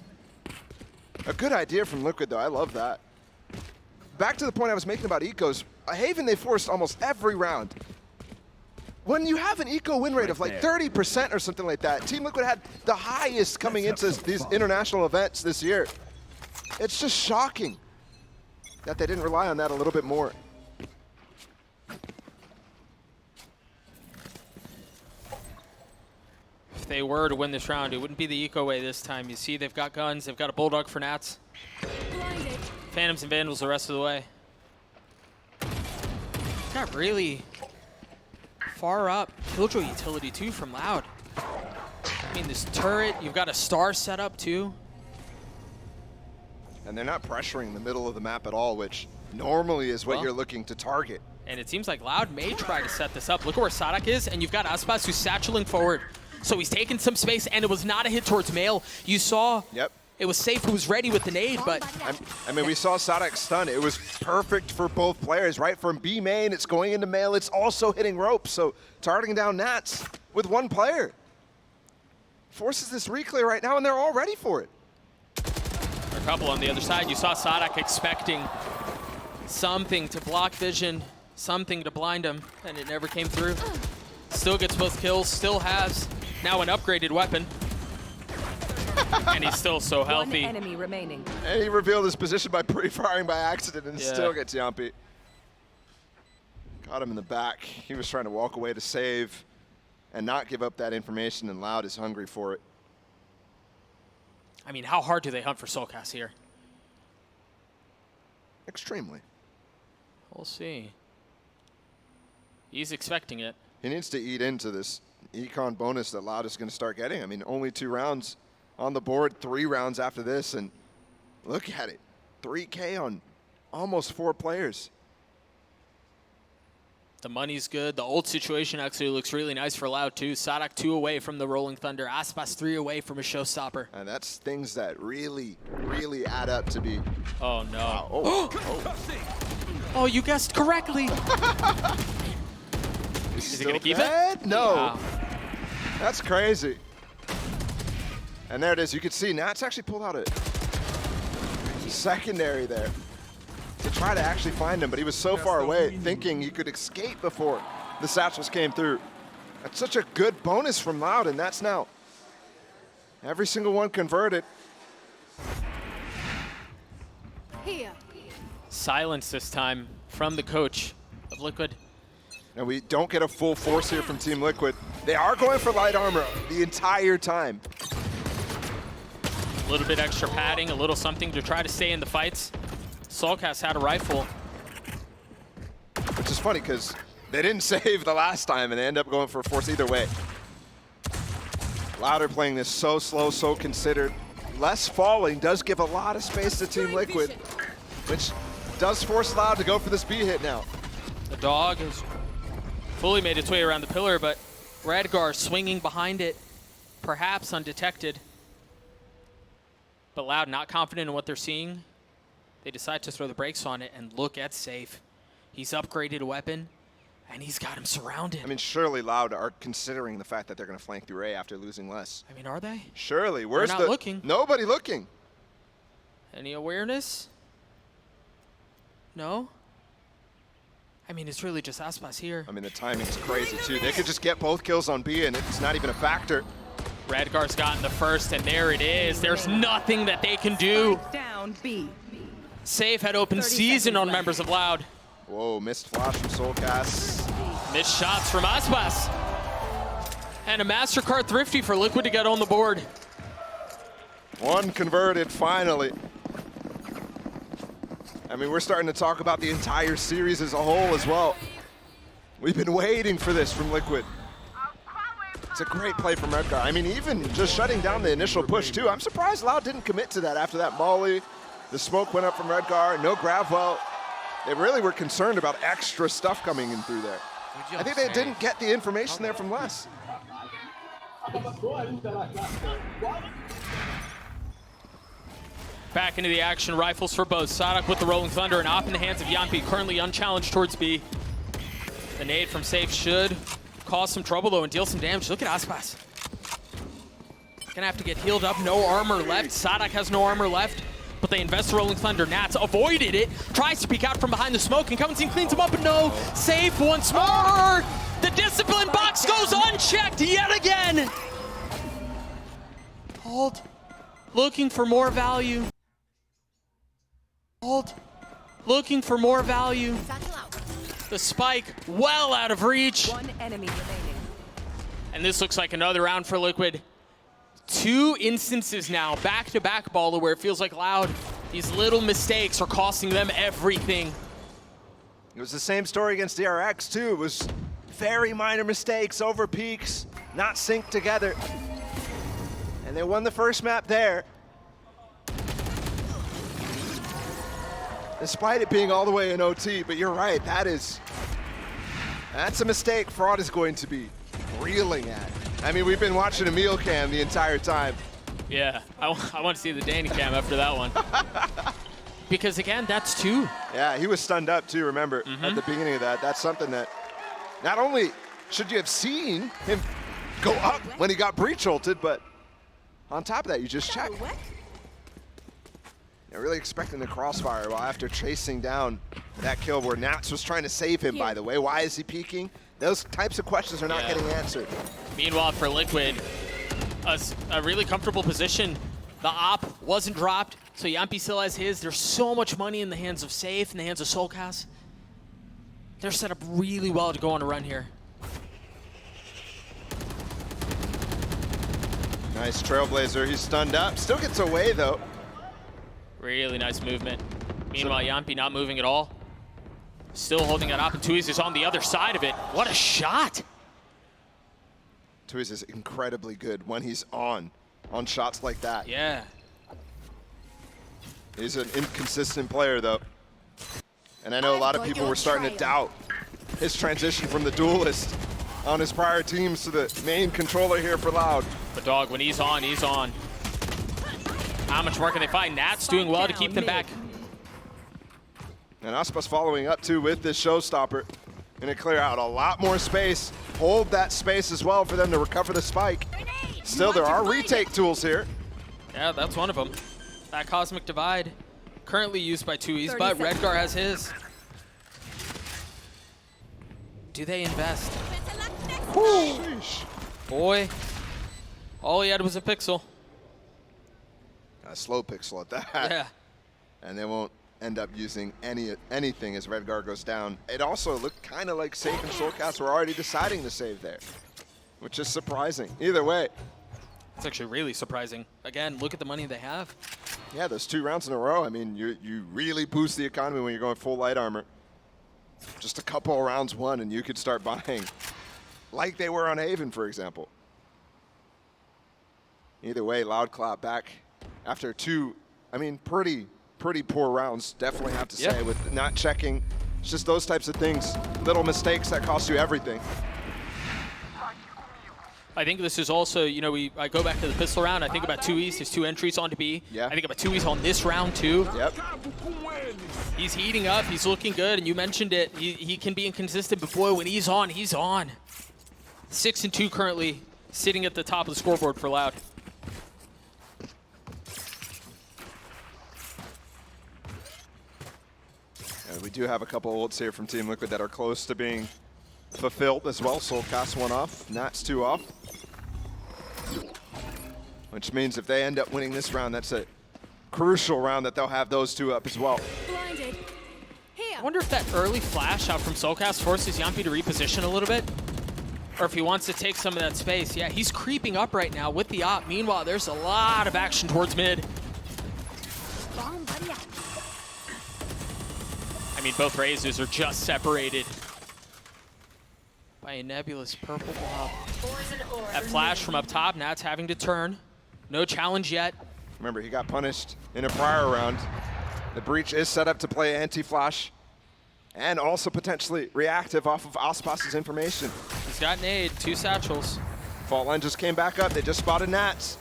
A good idea from Liquid, though. I love that. Back to the point I was making about ecos. Haven, they forced almost every round. When you have an eco win rate of like 30% or something like that, Team Liquid had the highest coming into these international events this year. It's just shocking that they didn't rely on that a little bit more. If they were to win this round, it wouldn't be the eco way this time. You see, they've got guns. They've got a Bulldog for Nats. Blinded. Phantoms and Vandals the rest of the way. Got really far up. Killjoy utility, too, from Loud. I mean, this turret, you've got a star set up, too. And they're not pressuring the middle of the map at all, which normally is what you're looking to target. And it seems like Loud may try to set this up. Look at where Sadak is, and you've got Aspas who's satcheling forward. So he's taking some space, and it was not a hit towards Mail. You saw it was Safe who was ready with the nade, but... I mean, we saw Sadak stun. It was perfect for both players, right? From B main, it's going into Mail. It's also hitting ropes, so targeting down Nats with one player. Forces this reclear right now, and they're all ready for it. A couple on the other side. You saw Sadak expecting something to block vision, something to blind him, and it never came through. Still gets both kills, still has now an upgraded weapon. And he's still so healthy. One enemy remaining. And he revealed his position by pre-firing by accident and still gets Yampy. Got him in the back. He was trying to walk away to save and not give up that information, and Loud is hungry for it. I mean, how hard do they hunt for Soulcast here? Extremely. We'll see. He's expecting it. He needs to eat into this econ bonus that Loud is going to start getting. I mean, only 2 rounds on the board, 3 rounds after this, and look at it. 3K on almost 4 players. The money's good. The ult situation actually looks really nice for Loud, too. Sadak 2 away from the Rolling Thunder. Aspas 3 away from a showstopper. And that's things that really, really add up to be... Oh, no. Wow. Oh, you guessed correctly. Is he going to keep it? No. Wow. That's crazy. And there it is. You can see Nats actually pulled out a secondary there to try to actually find him, but he was so far away thinking he could escape before the satchels came through. That's such a good bonus from Loud, and that's now every single one converted. Here. Silence this time from the coach of Liquid. And we don't get a full force here from Team Liquid. They are going for light armor the entire time. A little bit extra padding, a little something to try to stay in the fights. Soulcast had a rifle. Which is funny because they didn't save the last time and they end up going for a force either way. Louder playing this so slow, so considered. Less falling does give a lot of space to Team Liquid, which does force Loud to go for this B hit now. The dog has fully made its way around the pillar, but Radgar swinging behind it, perhaps undetected. But Loud not confident in what they're seeing. They decide to throw the brakes on it, and look at Safe. He's upgraded a weapon, and he's got him surrounded. I mean, surely Loud are considering the fact that they're going to flank through A after losing less. I mean, are they? Surely. Where's not looking. Nobody looking. Any awareness? No? I mean, it's really just Aspas here. I mean, the timing's crazy, too. They could just get both kills on B, and it's not even a factor. Radgar's gotten the first, and there it is. There's nothing that they can do. Down B. Safe had open season on members of Loud. Whoa, missed flash from Soulcast. Missed shots from Aspas. And a MasterCard Thrifty for Liquid to get on the board. One converted, finally. I mean, we're starting to talk about the entire series as a whole as well. We've been waiting for this from Liquid. It's a great play from Redgar. I mean, even just shutting down the initial push too. I'm surprised Loud didn't commit to that after that molly. The smoke went up from Redgar, no grab well. They really were concerned about extra stuff coming in through there. I think they didn't get the information there from Les. Back into the action, rifles for both. Sadak with the Rolling Thunder and off in the hands of Yampi, currently unchallenged towards B. The nade from Safe should cause some trouble though and deal some damage. Look at Aspas. Gonna have to get healed up, no armor left. Sadak has no armor left, but they invest the Rolling Thunder. Nats avoided it, tries to peek out from behind the smoke, and comes and cleans him up, but no. Safe once more. The discipline box goes unchecked yet again. Hold, looking for more value. Hold, looking for more value. The spike well out of reach. One enemy remaining. And this looks like another round for Liquid. 2 instances now, back-to-back Baller, where it feels like Loud, these little mistakes are costing them everything. It was the same story against DRX too. It was very minor mistakes, over peaks, not synced together. And they won the first map there. Despite it being all the way in OT, but you're right, that's a mistake Fraud is going to be reeling at. I mean, we've been watching a meal cam the entire time. Yeah, I want to see the Danny cam after that one. Because again, that's 2. Yeah, he was stunned up too, remember, at the beginning of that. That's something that not only should you have seen him go up when he got breach ulted, but on top of that, you just check. They're really expecting the crossfire while after chasing down that kill where Nats was trying to save him, by the way. Why is he peeking? Those types of questions are not getting answered. Meanwhile, for Liquid, a really comfortable position. The op wasn't dropped, so Yampi still has his. There's so much money in the hands of Safe, in the hands of Soulcast. They're set up really well to go on a run here. Nice Trailblazer, he's stunned up. Still gets away though. Really nice movement. Meanwhile, Yampi not moving at all. Still holding it up, and Tuiz is on the other side of it. What a shot! Tuiz is incredibly good when he's on shots like that. Yeah. He's an inconsistent player though. And I know a lot of people were starting to doubt his transition from the duelist on his prior teams to the main controller here for Loud. But dog, when he's on, he's on. How much more can they find? Nats doing well to keep them back. And Aspas following up too with this showstopper. Gonna clear out a lot more space. Hold that space as well for them to recover the spike. Still, there are retake tools here. Yeah, that's one of them. That Cosmic Divide, currently used by Tuiz, but Redgar has his. Do they invest? Sheesh. Boy, all he had was a pixel. A slow pixel at that. Yeah. And they won't end up using anything as Redgar goes down. It also looked kind of like Safe and Soulcast were already deciding to save there, which is surprising. Either way. It's actually really surprising. Again, look at the money they have. Yeah, those 2 rounds in a row. I mean, you really boost the economy when you're going full light armor. Just a couple of rounds won and you could start buying like they were on Haven, for example. Either way, Loud Clap back after 2, I mean, pretty poor rounds, definitely have to say, with not checking. It's just those types of things, little mistakes that cost you everything. I think this is also, you know, I go back to the pistol round. I think about Tuiz, his 2 entries onto B. Yeah. I think about Tuiz on this round too. Yep. He's heating up. He's looking good, and you mentioned it. He can be inconsistent, but boy, when he's on, he's on. 6 and 2 currently, sitting at the top of the scoreboard for Loud. We do have a couple ults here from Team Liquid that are close to being fulfilled as well. Soulcast 1 off, Nats 2 off. Which means if they end up winning this round, that's a crucial round that they'll have those 2 up as well. Blinded. Here. I wonder if that early flash out from Soulcast forces Yampi to reposition a little bit, or if he wants to take some of that space. Yeah, he's creeping up right now with the op. Meanwhile, there's a lot of action towards mid. Bomb buddy out. I mean, both Razors are just separated by a nebulous purple blob. That flash from up top, Nat's having to turn. No challenge yet. Remember, he got punished in a prior round. The breach is set up to play anti-flash and also potentially reactive off of Aspas's information. He's got nade, 2 satchels. Fault line just came back up. They just spotted Nats.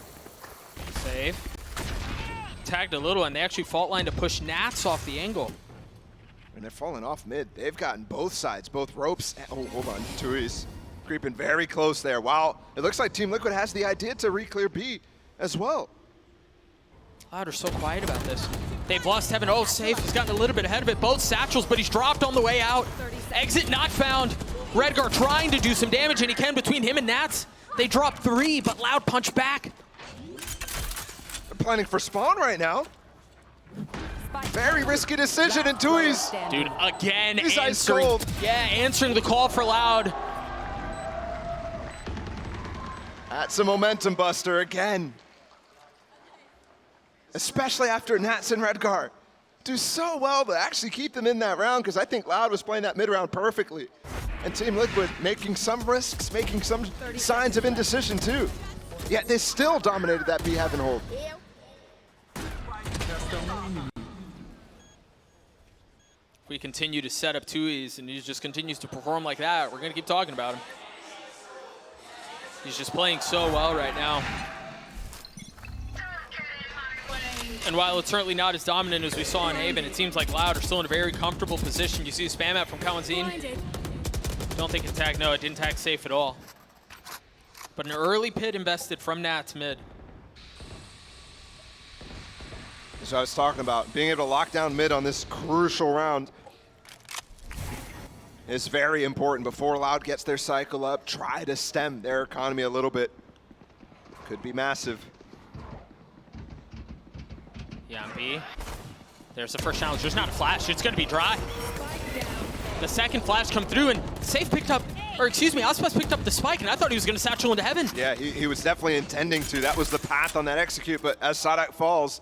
Save. Tagged a little, and they actually fault line to push Nats off the angle. And they're falling off mid. They've gotten both sides, both ropes. Oh, hold on. Tui's creeping very close there. Wow. It looks like Team Liquid has the idea to re-clear B as well. Loud are so quiet about this. They've lost Heaven. Oh, safe. He's gotten a little bit ahead of it. Both satchels, but he's dropped on the way out. Exit not found. Redgar trying to do some damage, and he can between him and Nats. They drop 3, but Loud punch back. They're planning for spawn right now. Very risky decision, and Tui's. Dude, again, He's ice answering. cold. Yeah, answering the call for Loud. That's a momentum buster again. Especially after Nats and Redgar do so well to actually keep them in that round, because I think Loud was playing that mid round perfectly. And Team Liquid making some risks, making some signs of indecision too. Yet they still dominated that B Heaven hold. If we continue to set up Tui's and he just continues to perform like that, we're going to keep talking about him. He's just playing so well right now. And while it's certainly not as dominant as we saw in Haven, it seems like Loud are still in a very comfortable position. You see the spam out from Kawanzin. Don't think it tagged. No, it didn't tag safe at all. But an early pit invested from Nats mid. So I was talking about being able to lock down mid on this crucial round is very important. Before Loud gets their cycle up, try to stem their economy a little bit. Could be massive. Yampi. There's the first challenge. There's not a flash. It's going to be dry. The second flash come through, and Safe picked up, or excuse me, Aspas picked up the spike, and I thought he was going to satchel into Heaven. Yeah, he was definitely intending to. That was the path on that execute, but as Sadak falls,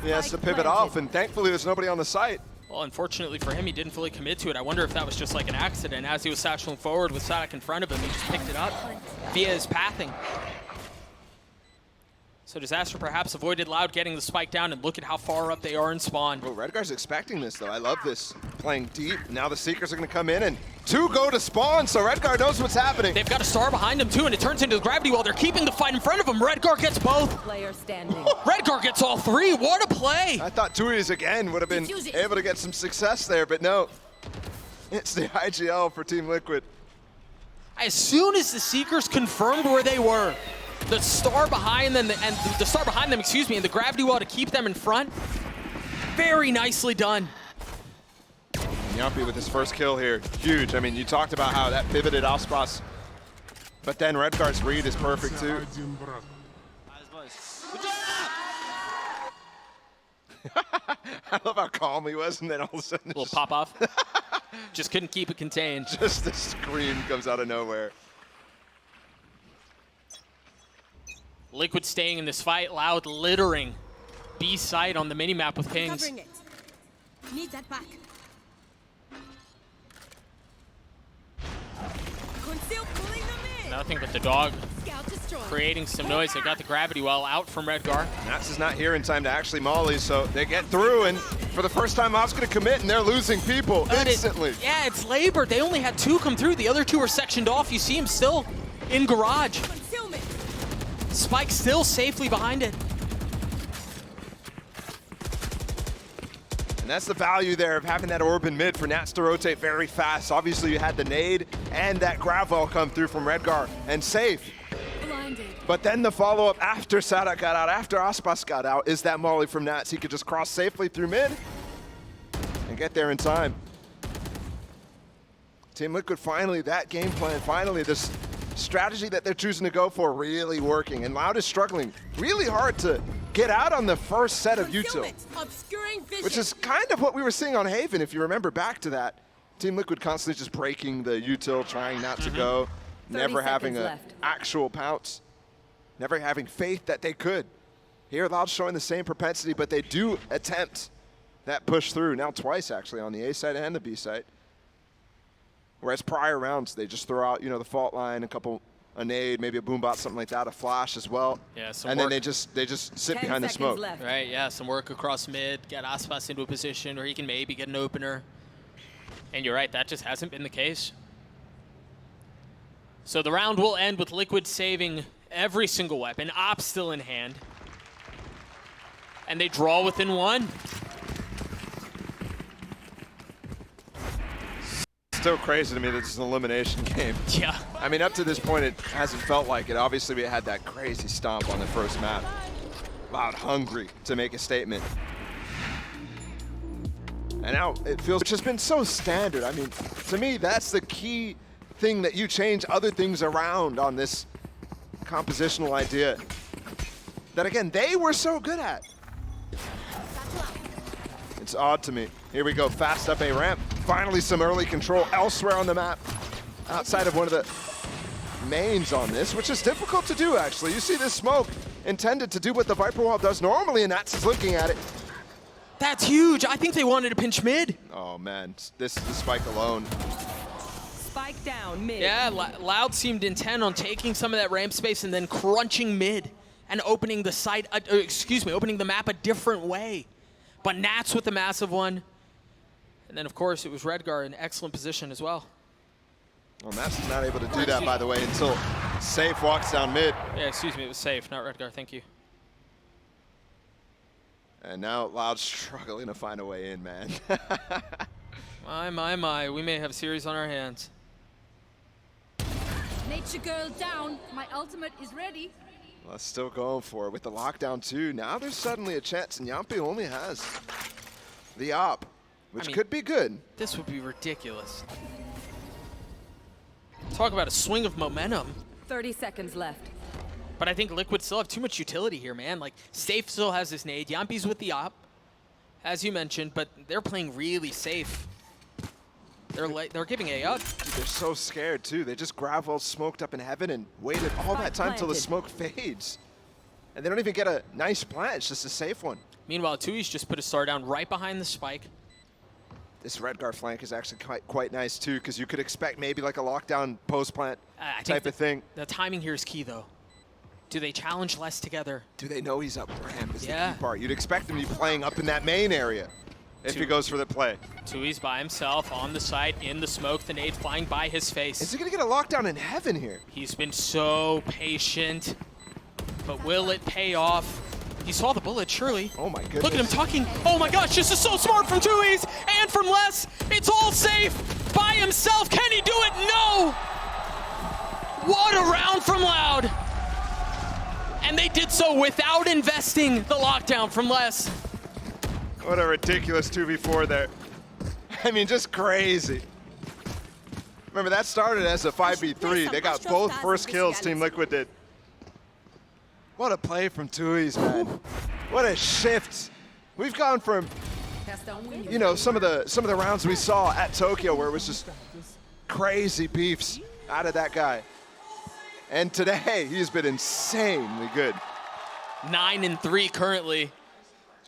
he has to pivot off, and thankfully there's nobody on the site. Well, unfortunately for him, he didn't fully commit to it. I wonder if that was just like an accident. As he was satcheling forward with Sadak in front of him, he just picked it up via his pathing. So Disaster perhaps avoided Loud getting the spike down, and look at how far up they are in spawn. Well, Redgar's expecting this, though. I love this. Playing deep. Now the Seekers are going to come in, and 2 go to spawn, so Redgar knows what's happening. They've got a star behind them, too, and it turns into the gravity wall. They're keeping the fight in front of them. Redgar gets both. Player standing. Redgar gets all 3. What a play. I thought Tui's again would have been able to get some success there, but no. It's the IGL for Team Liquid. As soon as the Seekers confirmed where they were, the star behind them, and the gravity wall to keep them in front, very nicely done. Yampi with his first kill here, huge. I mean, you talked about how that pivoted Aspas, but then Redgar's read is perfect too. I love how calm he was, and then all of a sudden, Little pop off. Just couldn't keep it contained. just a scream comes out of nowhere. Liquid staying in this fight, Loud littering B site on the minimap with pings. Covering it. Need that back. Conceal pulling them in. Nothing but the dog Scout destroyed. creating some noise. They got the gravity well out from Redgar. Nats is not here in time to actually molly, so they get through, and for the first time, Op's going to commit, and they're losing people instantly. Yeah, it's labored. They only had 2 come through. The other 2 were sectioned off. You see him still in garage. Concealment. Spike still safely behind it. And that's the value there of having that orb in mid for Nats to rotate very fast. Obviously, you had the nade and that Gravel come through from Redgar and safe. Blinded. But then the follow-up after Sadak got out, after Aspas got out, is that molly from Nats. He could just cross safely through mid and get there in time. Team Liquid finally, that game plan, finally this strategy that they're choosing to go for really working. And Loud is struggling really hard to get out on the first set of util, Concealment. Obscuring vision. which is kind of what we were seeing on Haven, if you remember back to that. Team Liquid constantly just breaking the util, trying not to go, never having an actual pounce, never having faith that they could. Here, Loud's showing the same propensity, but they do attempt that push through, now twice actually, on the A side and the B side. Whereas prior rounds, they just throw out, you know, the fault line, a nade, maybe a boom bot, something like that, a flash as well. Yeah, and then they just sit behind the smoke. Left. Right, yeah, some work across mid, get Aspas into a position where he can maybe get an opener. And you're right, that just hasn't been the case. So the round will end with Liquid saving every single weapon, Op still in hand. And they draw within one. Still crazy to me that it's an elimination game. Yeah. I mean, up to this point, it hasn't felt like it. Obviously, we had that crazy stomp on the first map. Loud, hungry to make a statement. And now it feels, which has been so standard. I mean, to me, that's the key thing that you change other things around on this compositional idea. That, again, they were so good at. It's odd to me. Here we go, fast up a ramp. Finally some early control elsewhere on the map, outside of one of the mains on this, which is difficult to do, actually. You see this smoke intended to do what the Viper Wall does normally, and that's looking at it. That's huge. I think they wanted to pinch mid. Oh, man, this is the spike alone. Spike down mid. Yeah, Loud seemed intent on taking some of that ramp space and then crunching mid and opening the site, opening the map a different way. But Nats with the massive one. And then, of course, it was Redgar in excellent position as well. Well, Maps is not able to do that, by the way, until Safe walks down mid. Yeah, excuse me, it was Safe, not Redgar, thank you. And now Loud's struggling to find a way in, man. My, we may have a series on our hands. Nature girl down. My ultimate is ready. Well, still going for it with the lockdown, too. Now there's suddenly a chance, and Yampi only has the op, which could be good. This would be ridiculous. Talk about a swing of momentum. 30 seconds left. But I think Liquid still have too much utility here, man. Like, Safe still has his nade. Yampi's with the op, as you mentioned, but they're playing really safe. They're giving A up. Dude, they're so scared, too. They just gravel smoked up in heaven and waited all that time till the smoke fades. And they don't even get a nice plant. It's just a safe one. Meanwhile, Tui's just put a star down right behind the spike. This Redgar flank is actually quite nice, too, because you could expect maybe like a lockdown post-plant type of thing. The timing here is key, though. Do they challenge less together? Do they know he's up ramp is the key part. You'd expect him to be playing up in that main area if he goes for the play. Tui's by himself on the site, in the smoke, the nade flying by his face. Is he going to get a lockdown in heaven here? He's been so patient, but will it pay off? He saw the bullet, surely. Oh my goodness. Look at him talking. Oh my gosh, this is so smart from Tui's and from Les. It's all safe by himself. Can he do it? No! What a round from Loud. And they did so without investing the lockdown from Les. What a ridiculous 2v4 there. I mean, just crazy. Remember, that started as a 5v3. They got both first kills, Team Liquid did. What a play from Tui's, man. What a shift. We've gone from, you know, some of the rounds we saw at Tokyo where it was just crazy beefs out of that guy. And today, he's been insanely good. 9-3 currently.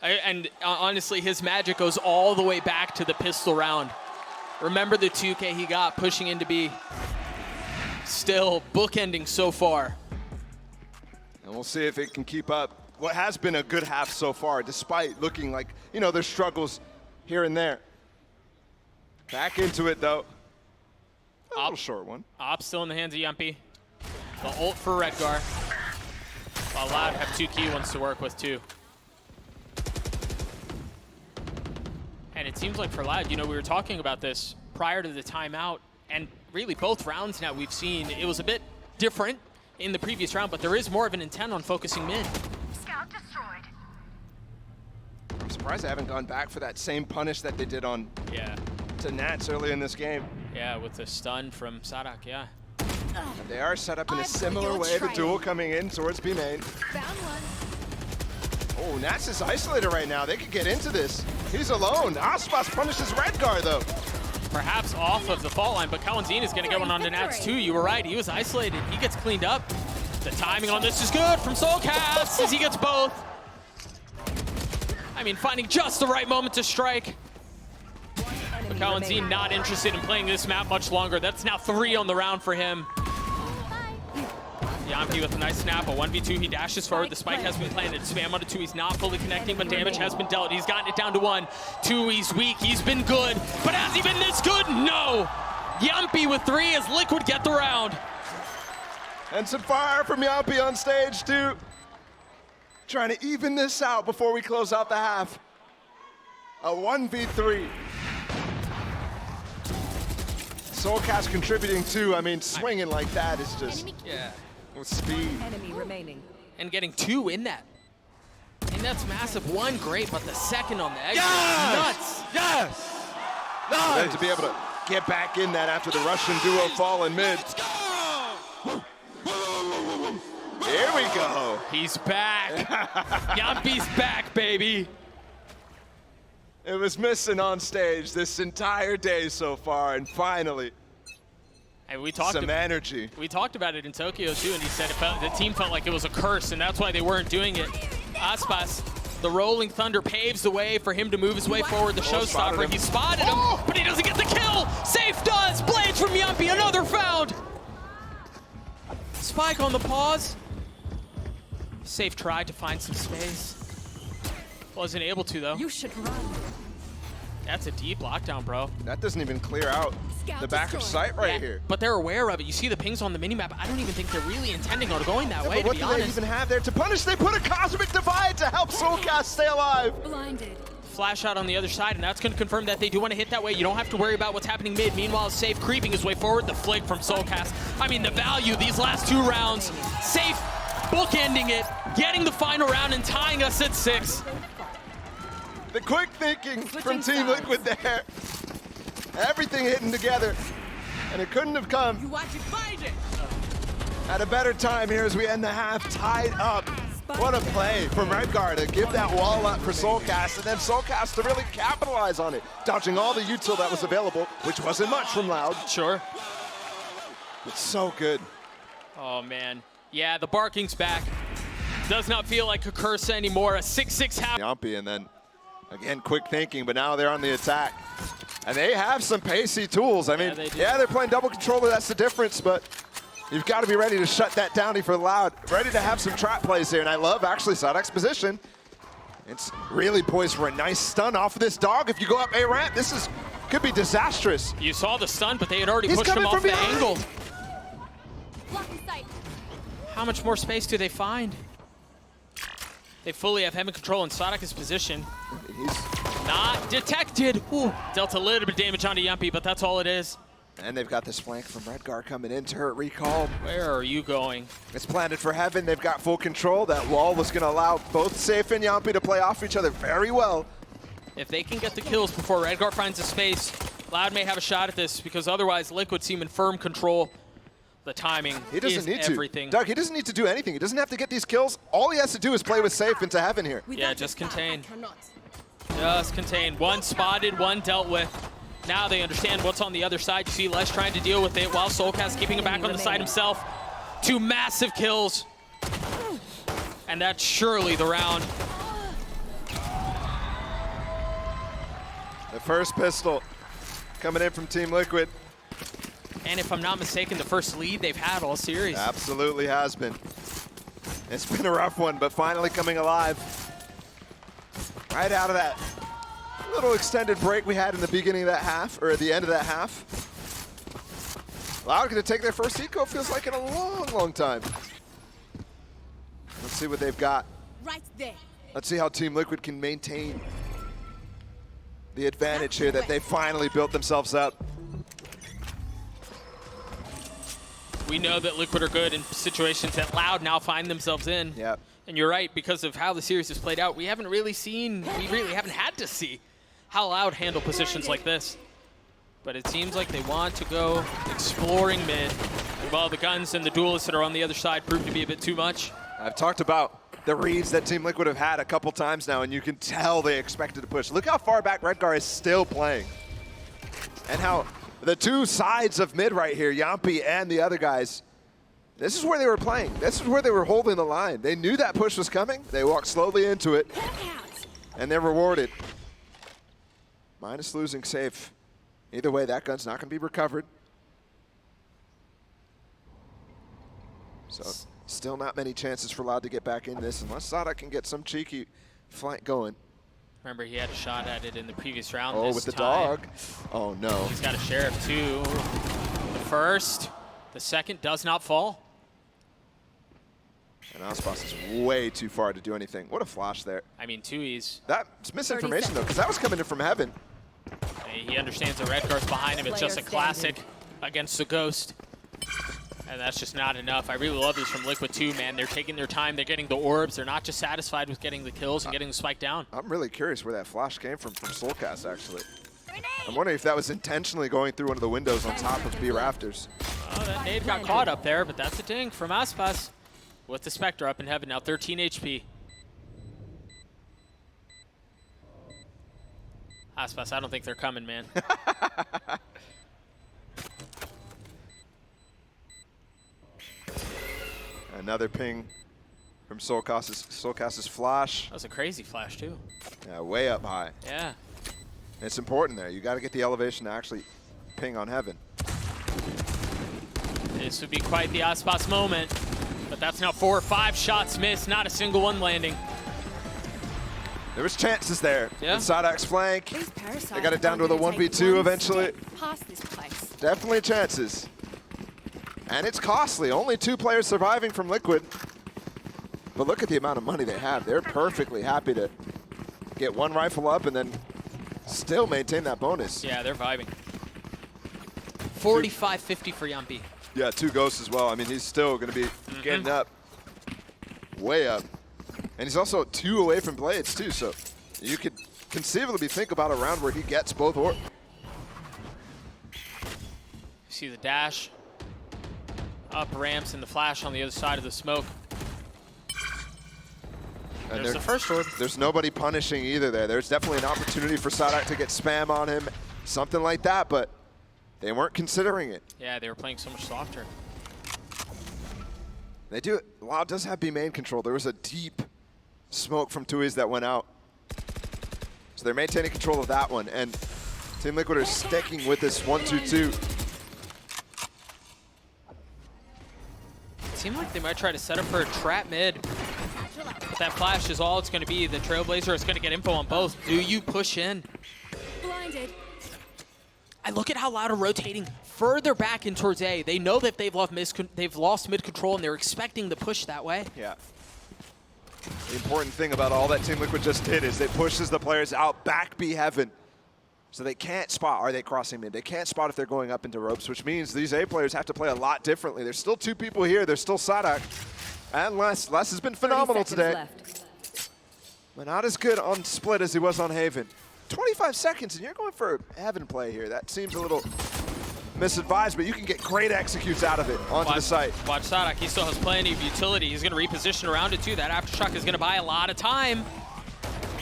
And honestly, his magic goes all the way back to the pistol round. Remember the 2K he got pushing into B. Still bookending so far. And we'll see if it can keep up what has been a good half so far, despite looking like, you know, there's struggles here and there. Back into it, though. A little short one. Op still in the hands of Yampi. The ult for Redgar. While Loud have two key ones to work with, too. And it seems like for Loud, you know, we were talking about this prior to the timeout, and really both rounds now we've seen, it was a bit different in the previous round, but there is more of an intent on focusing mid. Scout destroyed. I'm surprised they haven't gone back for that same punish that they did on to Nats early in this game. Yeah, with the stun from Sadak, yeah. They are set up in a similar way, the duel coming in towards B main. Found one. Oh, Nats is isolated right now. They could get into this. He's alone. Aspas punishes Redgar, though. Perhaps off of the fault line, but Kalanzine is going to get one onto Nats too. You were right, he was isolated. He gets cleaned up. The timing on this is good from Soulcast as he gets both. I mean, finding just the right moment to strike. Macau and Z not interested in playing this map much longer. That's now 3 on the round for him. Yampy with a nice snap, a 1v2, he dashes forward, the spike has been planted, spam onto 2, he's not fully connecting, but damage has been dealt, he's gotten it down to 1. 2, he's weak, he's been good, but has he been this good? No! Yampy with 3 as Liquid get the round. And some fire from Yampy on stage too. Trying to even this out before we close out the half. A 1v3. Soulcast contributing too. I mean, swinging like that is just with speed. Enemy remaining. And getting 2 in that. And that's massive. 1 great, but the second on the exit Yes! nuts. Yes! Nice. Then to be able to get back in that after the Russian duo fall in mid. Here we go. He's back. Yampy's back, baby. It was missing on stage this entire day so far, and finally, And we talked some energy. We talked about it in Tokyo too, and he said the team felt like it was a curse, and that's why they weren't doing it. Aspas, the Rolling Thunder paves the way for him to move his way forward. The showstopper, he spotted him, but he doesn't get the kill. Safe does. Blades from Yampy, another found. Spike on the pause. Safe tried to find some space. Wasn't able to though. You should run. That's a deep lockdown, bro. That doesn't even clear out the back of sight right here. But they're aware of it. You see the pings on the minimap. I don't even think they're really intending on going that way, But what to be do they honest. even have there to punish? They put a Cosmic Divide to help Soulcast stay alive. Blinded. Flash out on the other side, and that's going to confirm that they do want to hit that way. You don't have to worry about what's happening mid. Meanwhile, Safe creeping his way forward. The flick from Soulcast. I mean, the value these last 2 rounds. Safe bookending it, getting the final round and tying us at 6. The quick thinking from Team Liquid there. Everything hitting together. And it couldn't have come You want to find it. at a better time here as we end the half tied up. What a play from Redguard to give that wall up for Soulcast, and then Soulcast to really capitalize on it, dodging all the util that was available, which wasn't much from Loud. Sure. It's so good. Oh, man. Yeah, the barking's back. Does not feel like a curse anymore. A 6-6 half. Yampy, and then again quick thinking, but now they're on the attack. And they have some pacey tools. I mean, they do. yeah, they're playing double controller, that's the difference, but you've got to be ready to shut that down for Loud. Ready to have some trap plays here, and I love actually Sadek's position. It's really poised for a nice stun off of this dog. If you go up A ramp, this could be disastrous. You saw the stun, but they had already He's pushed him coming off from the behind. angle. Blocking sight. How much more space do they find? They fully have him in control, and Sadek's position. He's, Not detected. Ooh, dealt a little bit of damage onto Yampy, but that's all it is. and they've got this flank from Redguard coming in to hurt Recall. Where are you going? It's planted for heaven. They've got full control. That wall was going to allow both Safe and Yampy to play off each other very well. If they can get the kills before Redguard finds a space, Loud may have a shot at this, because otherwise Liquid seem in firm control. The timing He doesn't is need everything. to. Doug, he doesn't need to do anything. He doesn't have to get these kills. All he has to do is play with Safe into heaven here. Yeah, just contain. Cannot. Just contain. One spotted, one dealt with. Now they understand what's on the other side. You see Les trying to deal with it while Soulcast keeping him back on the side himself. 2 massive kills. And that's surely the round. The first pistol coming in from Team Liquid. And if I'm not mistaken, the first lead they've had all series. Absolutely has been. It's been a rough one, but finally coming alive. Right out of that little extended break we had in the beginning of that half, or at the end of that half. Loud going to take their first eco, feels like in a long, long time. Let's see what they've got. Right there. Let's see how Team Liquid can maintain the advantage here that they finally built themselves up. We know that Liquid are good in situations that Loud now find themselves in. Yep. And you're right, because of how the series has played out, we really haven't had to see how Loud handle positions like this. But it seems like they want to go exploring mid. And while the guns and the duelists that are on the other side prove to be a bit too much. I've talked about the reads that Team Liquid have had a couple times now, and you can tell they expected to push. Look how far back Redguard is still playing. And how the two sides of mid right here, Yampy and the other guys, this is where they were playing. This is where they were holding the line. They knew that push was coming. They walked slowly into it. and they're rewarded. Minus losing safe. Either way, that gun's not going to be recovered. So still not many chances for Loud to get back in this unless Sada can get some cheeky flank going. Remember, he had a shot at it in the previous round. Oh, this with the time. dog. Oh, no. He's got a sheriff, too. The first, the second does not fall. And Aspas is way too far to do anything. What a flash there. I mean, Tui's. That's misinformation, though, because that was coming in from heaven. He understands the Redgar's behind him. It's just a classic against the Ghost. And that's just not enough. I really love this from Liquid too, man. They're taking their time. They're getting the orbs. They're not just satisfied with getting the kills and getting the spike down. I'm really curious where that flash came from Soulcast, actually. I'm wondering if that was intentionally going through one of the windows on top of B rafters. Oh, that nade got caught up there, but that's a dink from Aspas with the Spectre up in heaven, now 13 HP. Aspas, I don't think they're coming, man. Another ping from Soulcast's flash. That was a crazy flash, too. Yeah, way up high. Yeah. It's important there. You got to get the elevation to actually ping on heaven. This would be quite the Aspas moment, but that's now 4 or 5 shots missed, not a single one landing. There was chances there. Yeah. Sadak's flank. They got it down to the 1v2 eventually. Past this place. Definitely chances. And it's costly. Only 2 players surviving from Liquid. But look at the amount of money they have. They're perfectly happy to get 1 rifle up and then still maintain that bonus. Yeah, they're vibing. 45-50 for Yampy. Yeah, 2 ghosts as well. I mean, he's still going to be getting up. Way up. And he's also 2 away from Blades, too. So you could conceivably think about a round where he gets both or. See the dash. Up ramps and the flash on the other side of the smoke. And there's the first orb. There's nobody punishing either there. There's definitely an opportunity for Sadak to get spam on him, something like that, but they weren't considering it. Yeah, they were playing so much softer. They do. Loud does have B main control. There was a deep smoke from Tui's that went out. So they're maintaining control of that one, and Team Liquid are sticking with this 1-2-2. It seemed like they might try to set up for a trap mid. But that flash is all it's going to be. The Trailblazer is going to get info on both. Do you push in? Blinded. I look at how Loud are rotating further back in towards A. They know that they've lost mid control, and they're expecting the push that way. Yeah. The important thing about all that Team Liquid just did is they pushes the players out back B heaven. So they can't spot, are they crossing mid? They can't spot if they're going up into ropes, which means these A players have to play a lot differently. There's still 2 people here. There's still Sadak and Les. Les has been phenomenal today. Left. But not as good on split as he was on Haven. 25 seconds and you're going for a Heaven play here. That seems a little misadvised, but you can get great executes out of it onto the site. Watch Sadak, he still has plenty of utility. He's going to reposition around it too. That aftershock is going to buy a lot of time.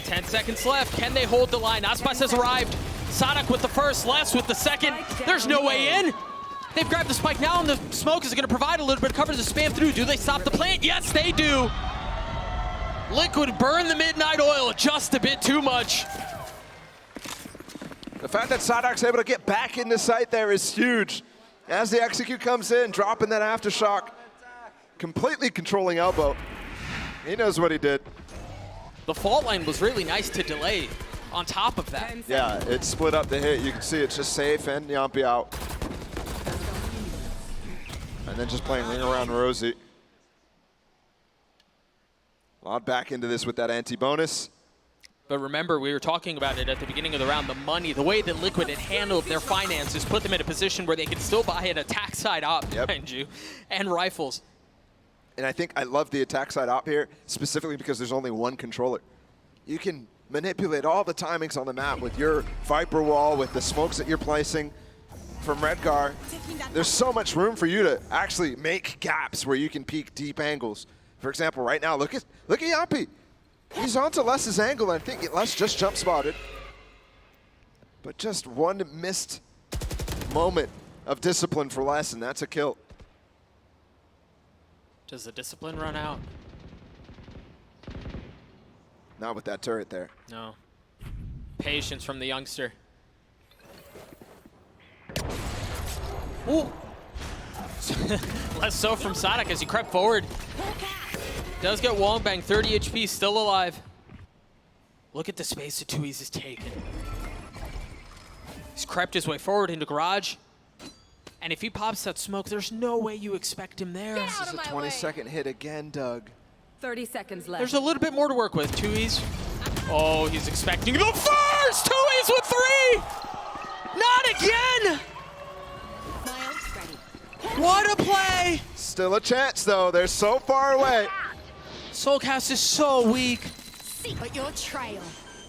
10 seconds left. Can they hold the line? Aspas has arrived. Sadak with the first, Les with the second. There's no way in. They've grabbed the spike now, and the smoke is going to provide a little bit of cover to spam through. Do they stop the plant? Yes, they do. Liquid burn the midnight oil just a bit too much. The fact that Sadak's able to get back into sight there is huge. As the execute comes in, dropping that aftershock, completely controlling elbow. He knows what he did. The fault line was really nice to delay on top of that. Yeah, it split up the hit. You can see it's just safe and Yampy out. And then just playing ring around Rosie. Loud back into this with that anti-bonus. But remember, we were talking about it at the beginning of the round, the money, the way that Liquid had handled their finances, put them in a position where they could still buy an attack side op behind you and rifles. And I think I love the attack side op here, specifically because there's only 1 controller. You can manipulate all the timings on the map with your Viper wall, with the smokes that you're placing from Redgar. There's so much room for you to actually make gaps where you can peek deep angles. For example, right now, look at Yampy. He's onto Les's angle, and I think Les just jump spotted. But just 1 missed moment of discipline for Les, and that's a kill. Does the discipline run out? Not with that turret there. No. Patience from the youngster. Ooh. Less so from Sadak as he crept forward. Does get wall bang, 30 HP, still alive. Look at the space that Tui's is taken. He's crept his way forward into garage. And if he pops that smoke, there's no way you expect him there. This is a 20-second hit again, Doug. 30 seconds left. There's a little bit more to work with. Tui's. Oh, he's expecting the first! Tui's with 3! Not again! My ult's ready. What a play! Still a chance, though. They're so far away. Soulcast is so weak. See but your trail.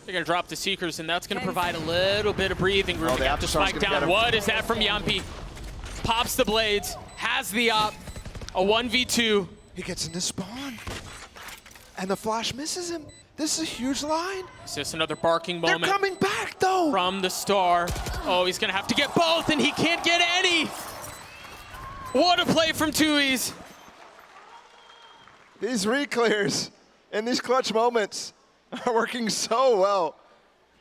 They're going to drop the Seekers, and that's going to 10 provide a little bit of breathing room Oh, to the get the Aftershock's spike gonna get down. him. What is that from Yampy? Pops the blades, has the op, a 1v2. He gets into spawn. And the flash misses him. This is a huge line. Is this another barking They're moment coming back, though. from the star? Oh, he's going to have to get both, and he can't get any. What a play from Tui's. These reclears in these clutch moments are working so well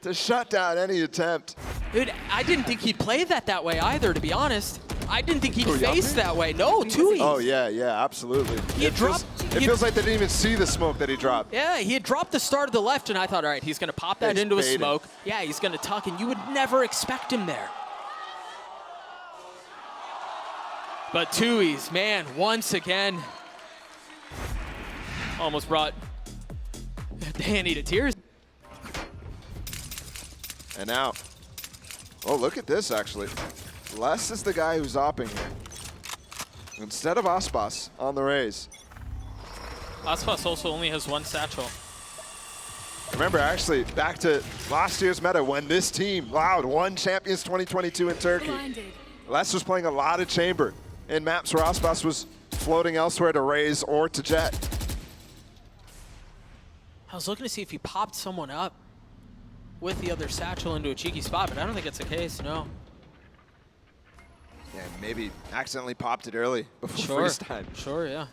to shut down any attempt. Dude, I didn't think he'd play that way either, to be honest. I didn't think he'd Who, face Yampy? that way. No, Tui. Oh, yeah, absolutely. He It dropped- feels like they didn't even see the smoke that he dropped. Yeah, he had dropped the star to the left, and I thought, all right, he's going to pop that He's into a baiting. smoke. Yeah, he's going to tuck, and you would never expect him there. But Tui's, man, once again, almost brought Danny to tears. And now, oh, look at this, actually. Les is the guy who's opping here. Instead of Aspas on the raise. Aspas also only has 1 satchel. Remember, actually, back to last year's meta when this team, Loud, won Champions 2022 in Turkey. Blinded. Les was playing a lot of Chamber in maps where Aspas was floating elsewhere to raise or to jet. I was looking to see if he popped someone up with the other satchel into a cheeky spot, but I don't think it's the case, no. Yeah, maybe accidentally popped it early before Sure, freeze time. sure, yeah.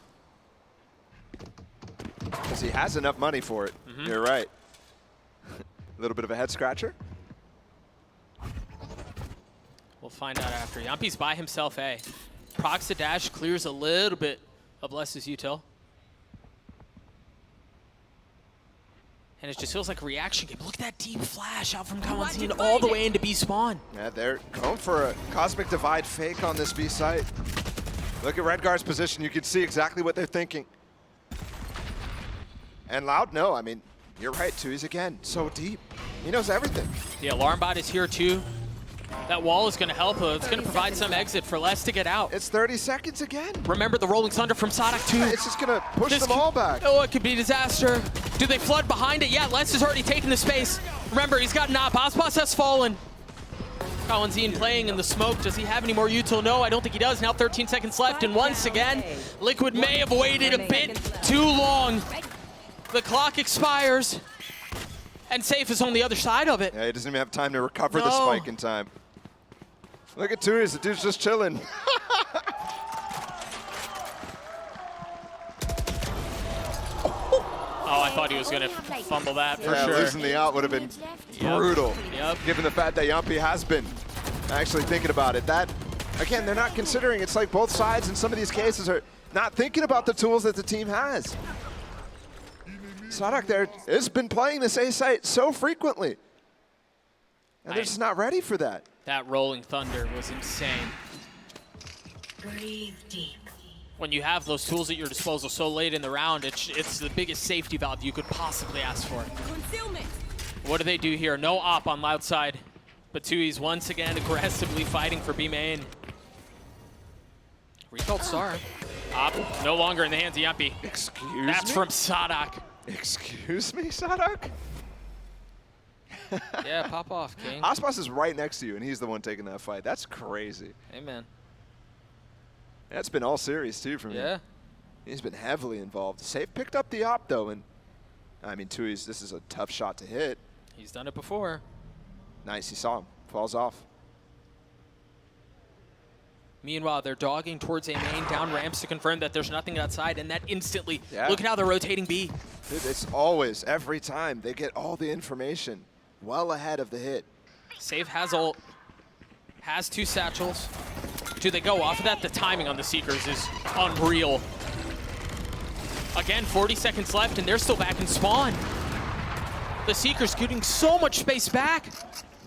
Because he has enough money for it. You're right. A little bit of a head scratcher. We'll find out after. Yampy's by himself, A. Procs the dash, clears a little bit of Les's util. And it just feels like a reaction game. Look at that deep flash out from Kawanzin all the way into B spawn. Yeah, they're going for a Cosmic Divide fake on this B site. Look at Redguard's position. You can see exactly what they're thinking. And Loud, no, I mean, you're right, too. He's again so deep. He knows everything. The alarm bot is here too. That wall is going to help. It's going to provide some exit for Les to get out. It's 30 seconds again. Remember the rolling thunder from Sadak too. It's just going to push This them all back. Oh, it could be disaster. Do they flood behind it? Yeah, Les has already taken the space. Remember, he's got an op. Aspas has fallen. Kawanzin playing in the smoke. Does he have any more util? No, I don't think he does. Now 13 seconds left, and once again, Liquid may have waited a bit too long. The clock expires, and Safe is on the other side of it. Yeah, he doesn't even have time to recover the No. spike in time. Look at Tui's. The dude's just chilling. Oh, I thought he was going to fumble that for Yeah, sure. losing the out would have been Yep. brutal. Yep. Given the fact that Yampy has been actually thinking about it. That, again, they're not considering. It's like both sides in some of these cases are not thinking about the tools that the team has. Sadak there has been playing this A site so frequently. And they're just not ready for that. That rolling thunder was insane. Breathe deep. When you have those tools at your disposal so late in the round, it's the biggest safety valve you could possibly ask for. Concealment. What do they do here? No op on Loud side, but Tui's once again aggressively fighting for B main. Recalled star. Op no longer in the hands of Yampy. Excuse That's me? from Sadak. Excuse me, Sadak? Yeah, pop off, King. Aspas is right next to you, and he's the one taking that fight. That's crazy. Amen. That's been all series, too, from him. Yeah. He's been heavily involved. Safe picked up the op, though, and I mean, Tui's, this is a tough shot to hit. He's done it before. Nice, he saw him. Falls off. Meanwhile, they're dogging towards a main down ramps to confirm that there's nothing outside, and that instantly, Yeah. look at how they're rotating B. Dude, it's always, every time, they get all the information well ahead of the hit. Save has ult, has 2 satchels. Do they go off of that? The timing on the Seekers is unreal. Again, 40 seconds left, and they're still back in spawn. The Seekers getting so much space back.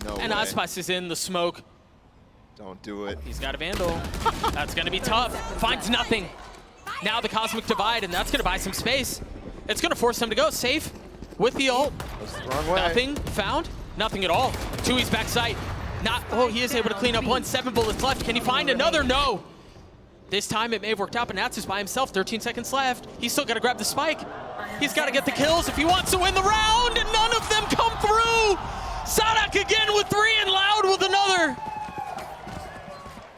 No And way. Aspas is in the smoke. Don't do it. He's got a Vandal. That's going to be tough. Finds nothing. Now the Cosmic Divide, and that's going to buy some space. It's going to force them to go safe with the ult. That's the wrong way. Nothing found. Nothing at all. Tui's back sight. Not. Oh, he is able to clean up 1. 7 bullets left. Can he find another? No. This time it may have worked out, but Nats is by himself. 13 seconds left. He's still got to grab the spike. He's got to get the kills if he wants to win the round, and none of them come through. Sadak again with 3 and Loud with another.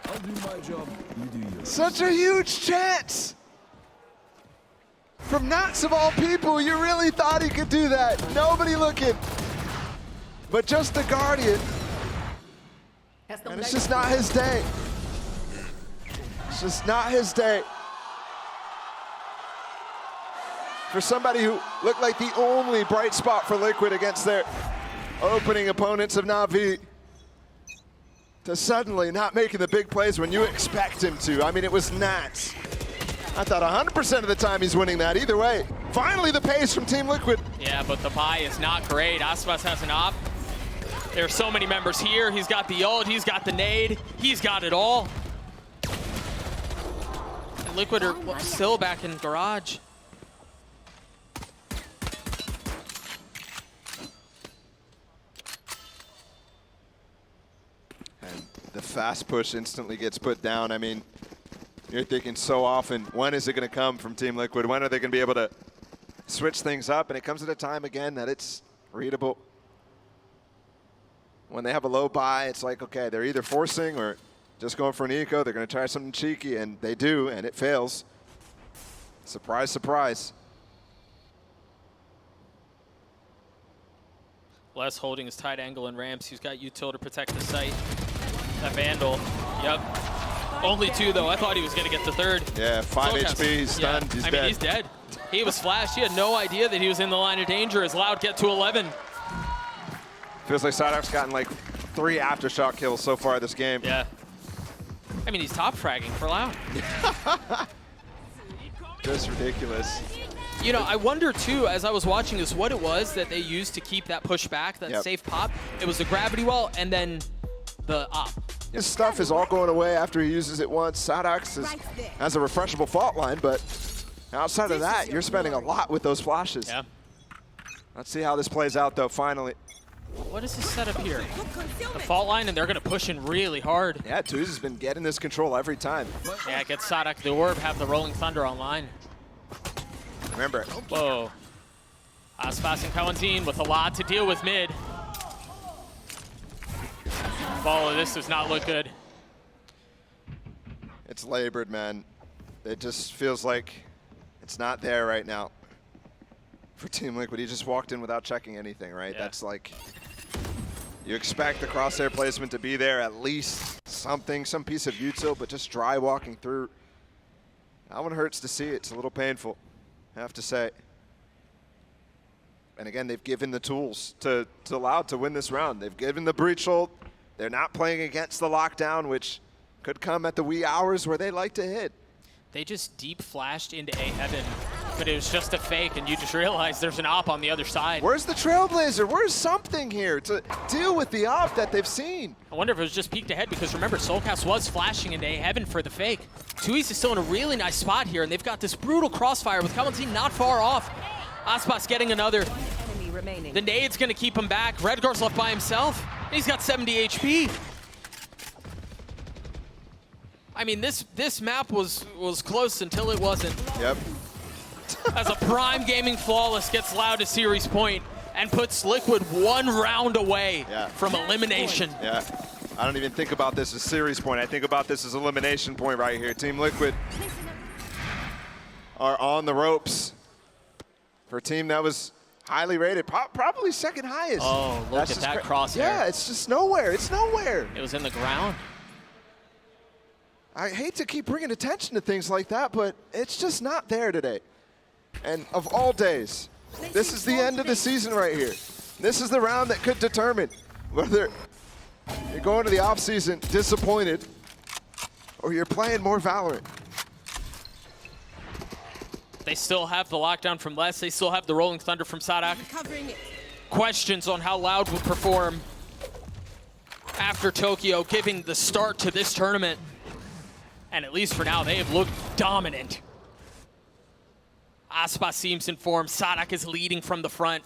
I'll do my job. You do yours. Such a huge chance! From Nats of all people, you really thought he could do that. Nobody looking. But just the Guardian. And it's just not his day. It's just not his day. For somebody who looked like the only bright spot for Liquid against their opening opponents of Na'Vi, to suddenly not making the big plays when you expect him to. I mean, it was Nats. I thought 100% of the time he's winning that. Either way, finally the pace from Team Liquid. Yeah, but the buy is not great. Aspas has an op. There's so many members here. He's got the ult, he's got the nade, he's got it all. And Liquid are still back in garage. And the fast push instantly gets put down. I mean, you're thinking so often, when is it going to come from Team Liquid? When are they going to be able to switch things up? And it comes at a time, again, that it's readable. When they have a low buy, it's like, okay, they're either forcing or just going for an eco. They're going to try something cheeky, and they do, and it fails. Surprise, surprise. Les holding his tight angle and ramps. He's got util to protect the site. That Vandal, yep. Only 2 though. I thought he was going to get the 3rd. Yeah, 5 Soulcast. HP, he's stunned, Yeah. he's I dead. mean, he's dead. He was flashed. He had no idea that he was in the line of danger as Loud get to 11. Feels like Sadak's gotten like 3 aftershock kills so far this game. Yeah. I mean, he's top fragging for Loud. Just ridiculous. You know, I wonder too, as I was watching this, what it was that they used to keep that push back, that safe pop. It was the gravity well and then the op. His stuff is all going away after he uses it once. Sadak's has a refreshable fault line, but outside of that, you're spending a lot with those flashes. Yeah. Let's see how this plays out, though, finally. What is this setup here? The fault line, and they're going to push in really hard. Yeah, Tuz has been getting this control every time. Yeah, get Sadak the orb, have the Rolling Thunder online. Remember, Whoa. Aspas and Kalanzine with a lot to deal with mid. Follow, this does not look good. it's labored, man. It just feels like it's not there right now for Team Liquid. He just walked in without checking anything, right? Yeah. That's like, you expect the crosshair placement to be there, at least something, some piece of util, but just dry walking through. That one hurts to see. It's a little painful, I have to say. And again, they've given the tools to Loud to win this round. They've given the breach hold. They're not playing against the lockdown, which could come at the wee hours where they like to hit. They just deep flashed into A heaven, but it was just a fake, and you just realize there's an op on the other side. Where's the Trailblazer? Where's something here to deal with the op that they've seen? I wonder if it was just peeked ahead, because remember, Soulcast was flashing into A heaven for the fake. Tui's is still in a really nice spot here, and they've got this brutal crossfire with Kalanzine not far off. Aspas getting another. Enemy remaining. The nade's gonna keep him back. Redgar's left by himself. He's got 70 HP. I mean, this map was close until it wasn't. Yep. As a Prime Gaming Flawless gets Loud to series point and puts Liquid 1 round away from elimination. Yeah. I don't even think about this as series point. I think about this as elimination point right here. Team Liquid are on the ropes for a team that was highly rated, probably second highest. Oh, look at that crosshair. Yeah, it's just nowhere. It's nowhere. It was in the ground. I hate to keep bringing attention to things like that, but it's just not there today. And of all days, this is the end of the season right here. This is the round that could determine whether you're going to the offseason disappointed or you're playing more Valorant. They still have the lockdown from Les. They still have the Rolling Thunder from Sadak. Covering it. Questions on how Loud would perform after Tokyo, giving the start to this tournament. And at least for now, they have looked dominant. Aspa seems in form. Sadak is leading from the front.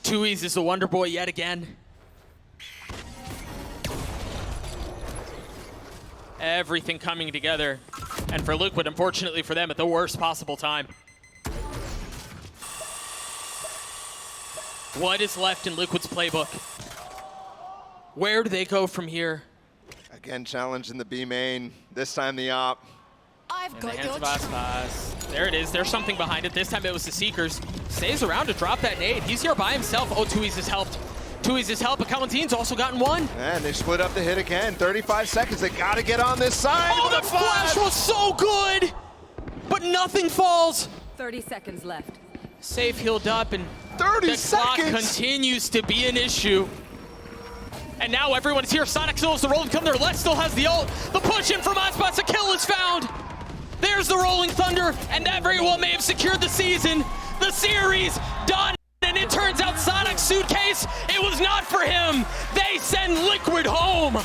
Tui's is the Wonder Boy yet again. Everything coming together. And for Liquid, unfortunately for them, at the worst possible time. What is left in Liquid's playbook? Where do they go from here? Again, challenge in the B main. This time the op. I've In the got hands your of trail. Aspas. There it is. There's something behind it. This time it was the Seekers. Stays around to drop that nade. He's here by himself. Oh, Tui's has helped. Tui's has helped, but Kalantin's also gotten one. And they split up the hit again. 35 seconds. They got to get on this side. Oh, the flash was so good, but nothing falls. 30 seconds left. Safe healed up, and 30 the clock seconds. continues to be an issue. And now everyone's here. Sonic still has the Rolling Thunder. Les still has the ult. The push in from Aspas. A kill is found. There's the Rolling Thunder, and everyone may have secured the season, the series, done. And it turns out Sonic's suitcase, it was not for him. They send Liquid home.